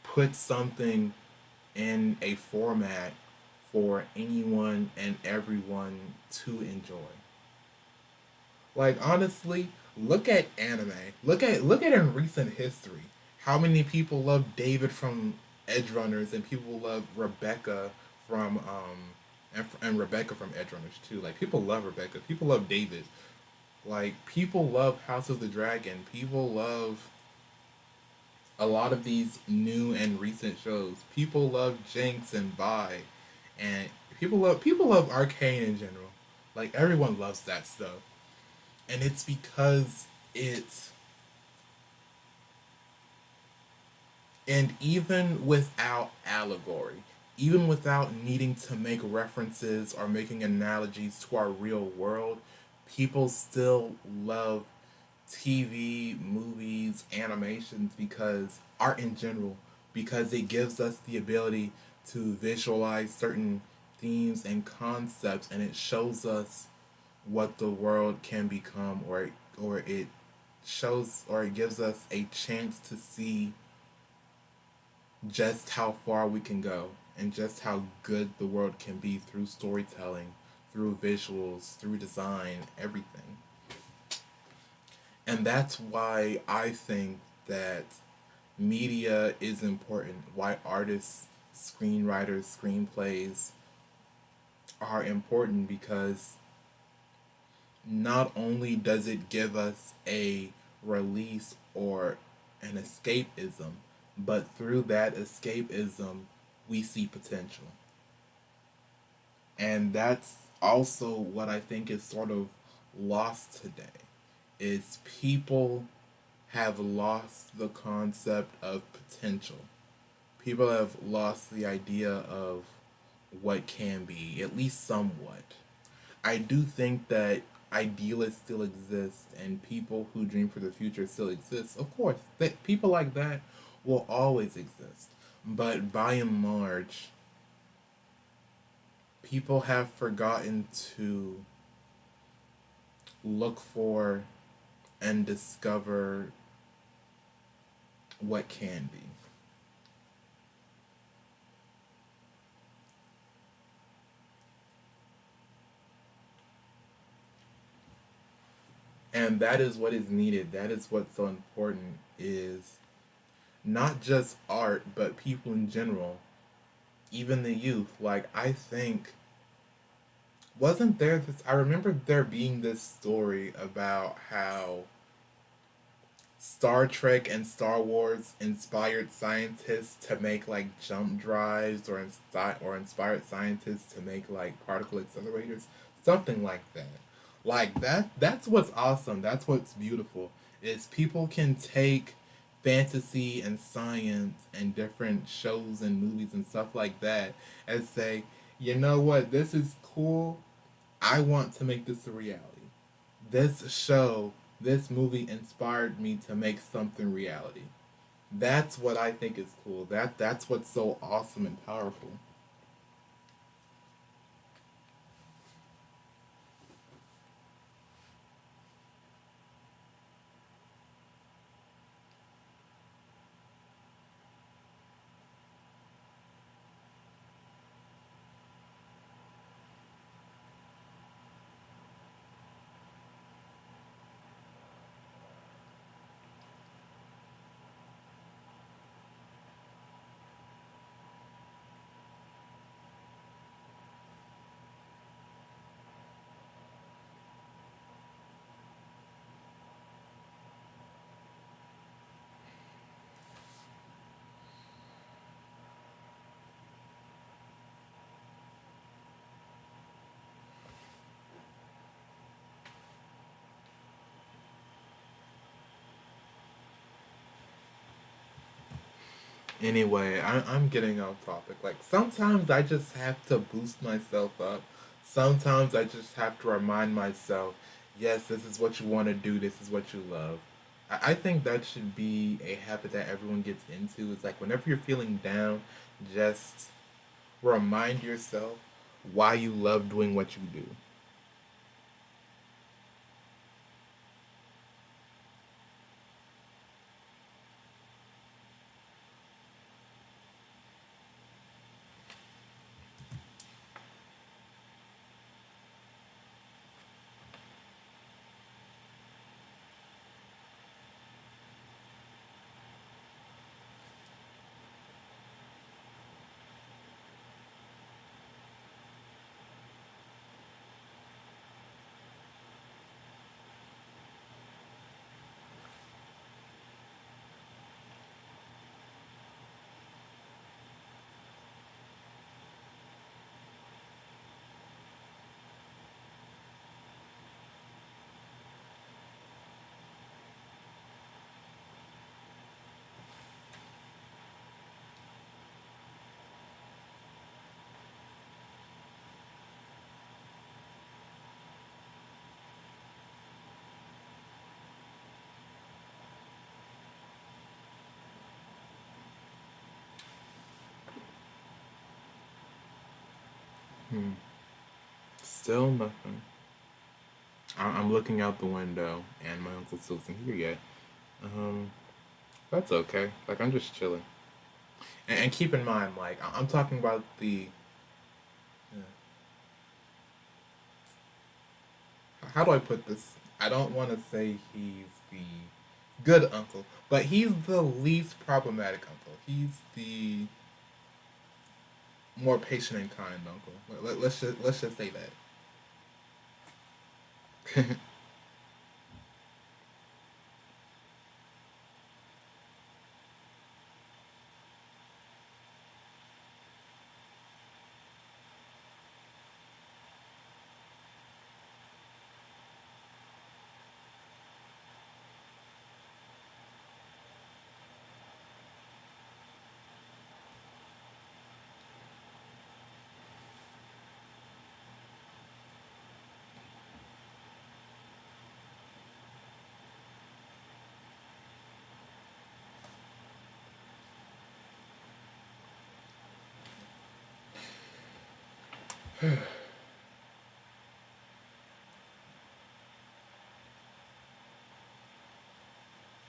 put something in a format for anyone and everyone to enjoy. Like, honestly, look at anime. Look at in recent history. How many people love David from Edge Runners, and people love Rebecca from and Rebecca from Edge Runners too. Like, people love Rebecca. People love David. Like, people love House of the Dragon. People love a lot of these new and recent shows. People love Jinx and Vi, and people love Arcane in general. Like, everyone loves that stuff, and it's because it's, and even without allegory, even without needing to make references or making analogies to our real world, people still love TV, movies, animations, because art in general, because it gives us the ability to visualize certain themes and concepts, and it shows us what the world can become, or it shows, or it gives us a chance to see just how far we can go, and just how good the world can be through storytelling, through visuals, through design, everything. And that's why I think that media is important, why artists, screenwriters, screenplays are important, because not only does it give us a release or an escapism, but through that escapism, we see potential. And that's also what I think is sort of lost today, is people have lost the concept of potential. People have lost the idea of what can be, at least somewhat. I do think that idealists still exist and people who dream for the future still exist. Of course, that people like that will always exist. But by and large, people have forgotten to look for and discover what can be. And that is what is needed. That is what's so important is not just art, but people in general, even the youth. Like I think wasn't there this I remember there being this story about how Star Trek and Star Wars inspired scientists to make like jump drives or inspired scientists to make like particle accelerators, something like that. Like that's what's awesome. That's what's beautiful is people can take fantasy and science and different shows and movies and stuff like that and say, "You know what? This is cool. I want to make this a reality. This show, this movie inspired me to make something reality." That's what I think is cool. That's what's so awesome and powerful. Anyway, I'm getting off topic. Like, sometimes I just have to boost myself up. Sometimes I just have to remind myself, yes, this is what you want to do, this is what you love. I think that should be a habit that everyone gets into. It's like whenever you're feeling down, just remind yourself why you love doing what you do. Hmm. Still nothing. I'm looking out the window, and my uncle still isn't here yet. Um, that's okay. Like I'm just chilling. And keep in mind, like I'm talking about the. How do I put this? I don't want to say he's the good uncle, but he's the least problematic uncle. He's the more patient and kind uncle. Let's just say that.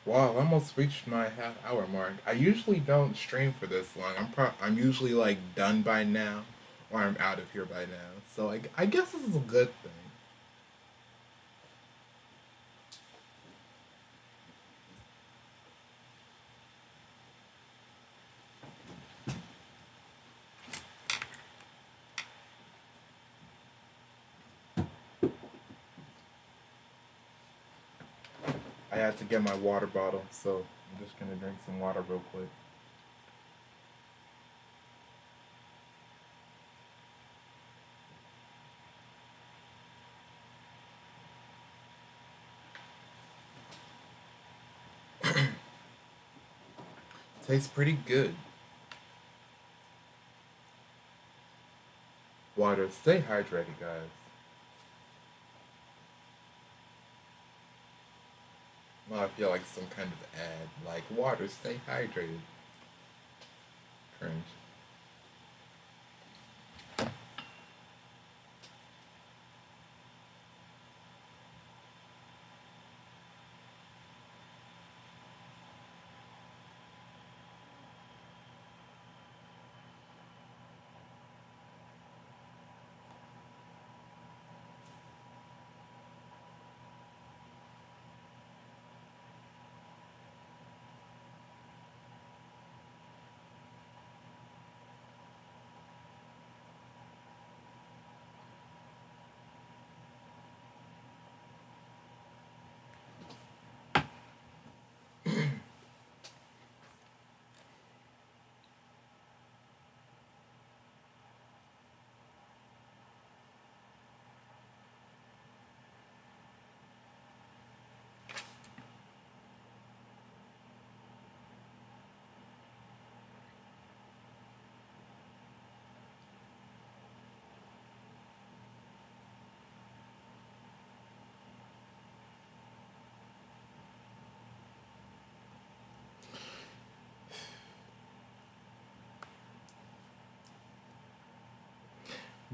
Wow, I almost reached my half hour mark. I usually don't stream for this long. I'm usually like done by now, or I'm out of here by now. So I guess this is a good thing. I had to get my water bottle, so I'm just gonna drink some water real quick. Tastes pretty good. Water, stay hydrated, guys. Well, I feel like some kind of ad, like water, stay hydrated. Cringe.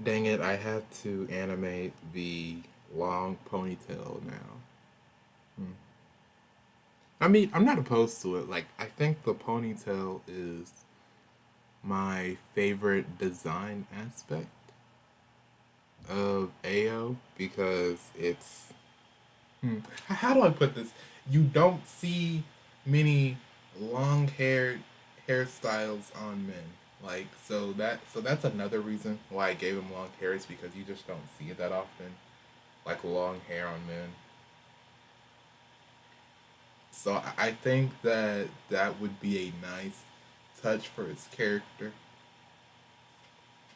Dang it, I had to animate the long ponytail now. Hmm. I mean, I'm not opposed to it. Like, I think the ponytail is my favorite design aspect of AO because it's. How do I put this? You don't see many long haired hairstyles on men. Like so that's another reason why I gave him long hair is because you just don't see it that often. Like long hair on men. So I think that that would be a nice touch for his character.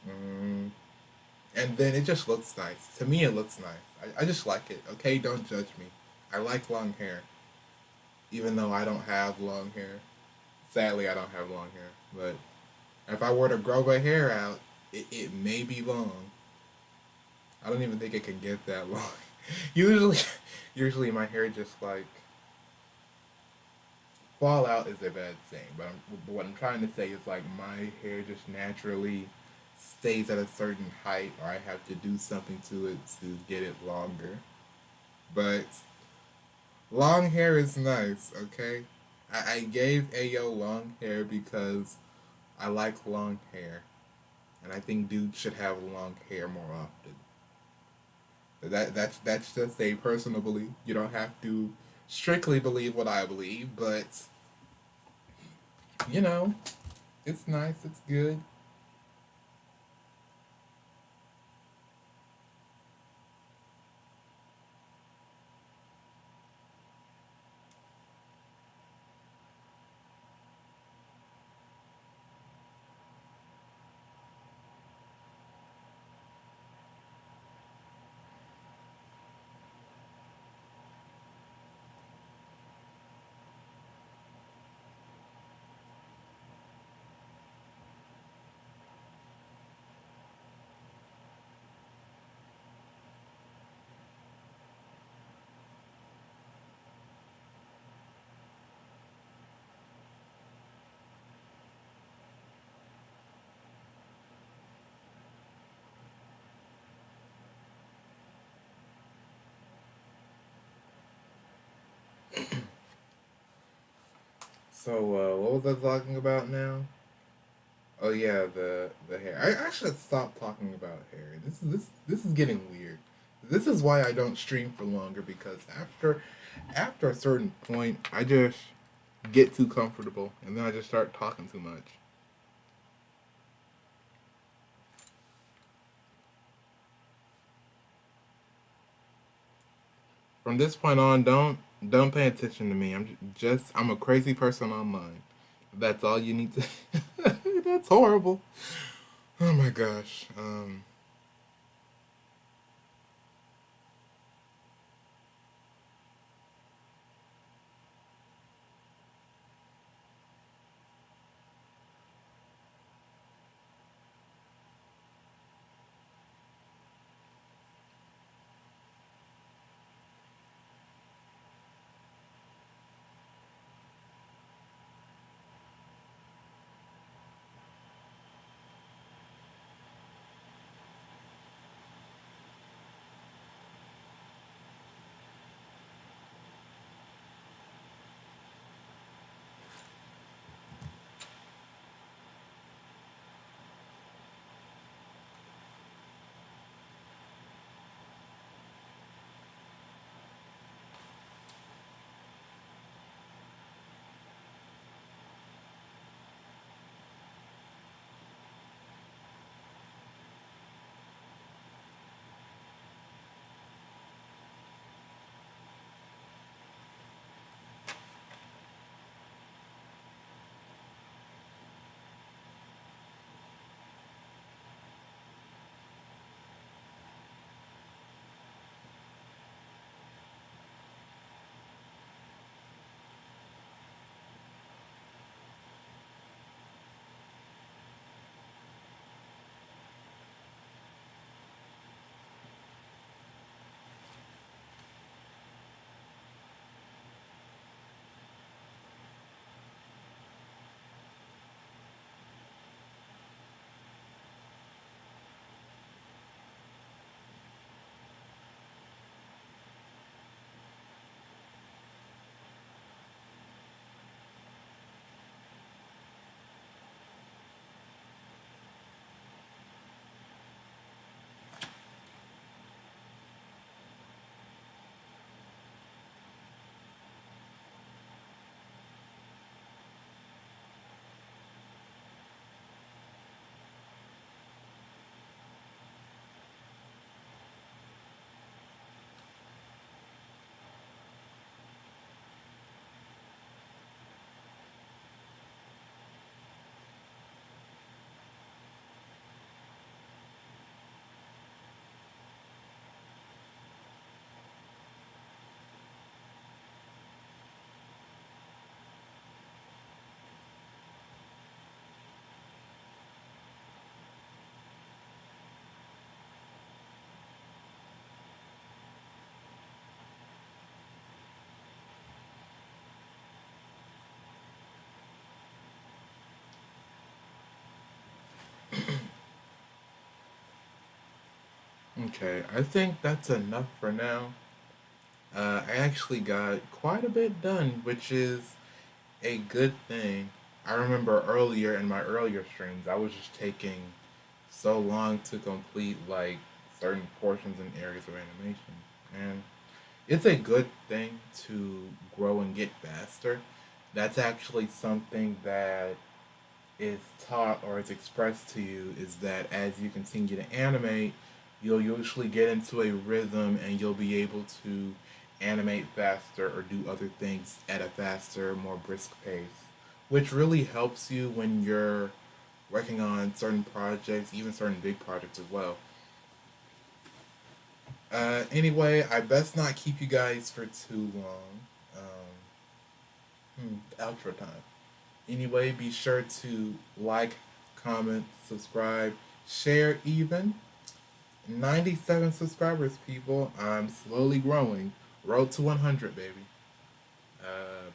Mm. And then it just looks nice. To me, it looks nice. I just like it. Okay, don't judge me. I like long hair, even though I don't have long hair. Sadly, I don't have long hair. But if I were to grow my hair out, it may be long. I don't even think it can get that long. usually, usually my hair just like fall out is a bad saying, but what I'm trying to say is like my hair just naturally stays at a certain height, or I have to do something to it to get it longer. But long hair is nice, okay? I gave Ayo long hair because I like long hair, and I think dudes should have long hair more often. That's just a personal belief. You don't have to strictly believe what I believe, but you know, it's nice. It's good. So, what was I talking about now? Oh yeah, the hair. I should stop talking about hair. This is getting weird. This is why I don't stream for longer because after a certain point, I just get too comfortable and then I just start talking too much. From this point on, don't pay attention to me. I'm a crazy person online. That's all you need to. That's horrible. Oh my gosh. Okay, I think that's enough for now. I actually got quite a bit done, which is a good thing. I remember earlier in my earlier streams, I was just taking so long to complete like certain portions and areas of animation. And it's a good thing to grow and get faster. That's actually something that is taught or is expressed to you is that as you continue to animate, you'll usually get into a rhythm and you'll be able to animate faster or do other things at a faster, more brisk pace, which really helps you when you're working on certain projects, even certain big projects as well. Anyway, I best not keep you guys for too long. Outro time. Anyway, be sure to like, comment, subscribe, share even. 97 subscribers, people. I'm slowly growing. Road to 100, baby.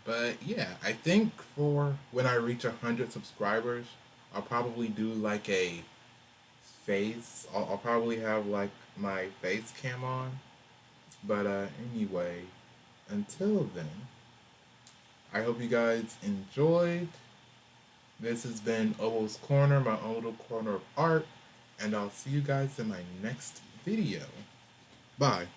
But yeah, I think for when I reach 100 subscribers, I'll probably do like a face. I'll probably have like my face cam on. But anyway, until then, I hope you guys enjoyed. This has been Owoh's Corner, my own little corner of art, and I'll see you guys in my next video. Bye.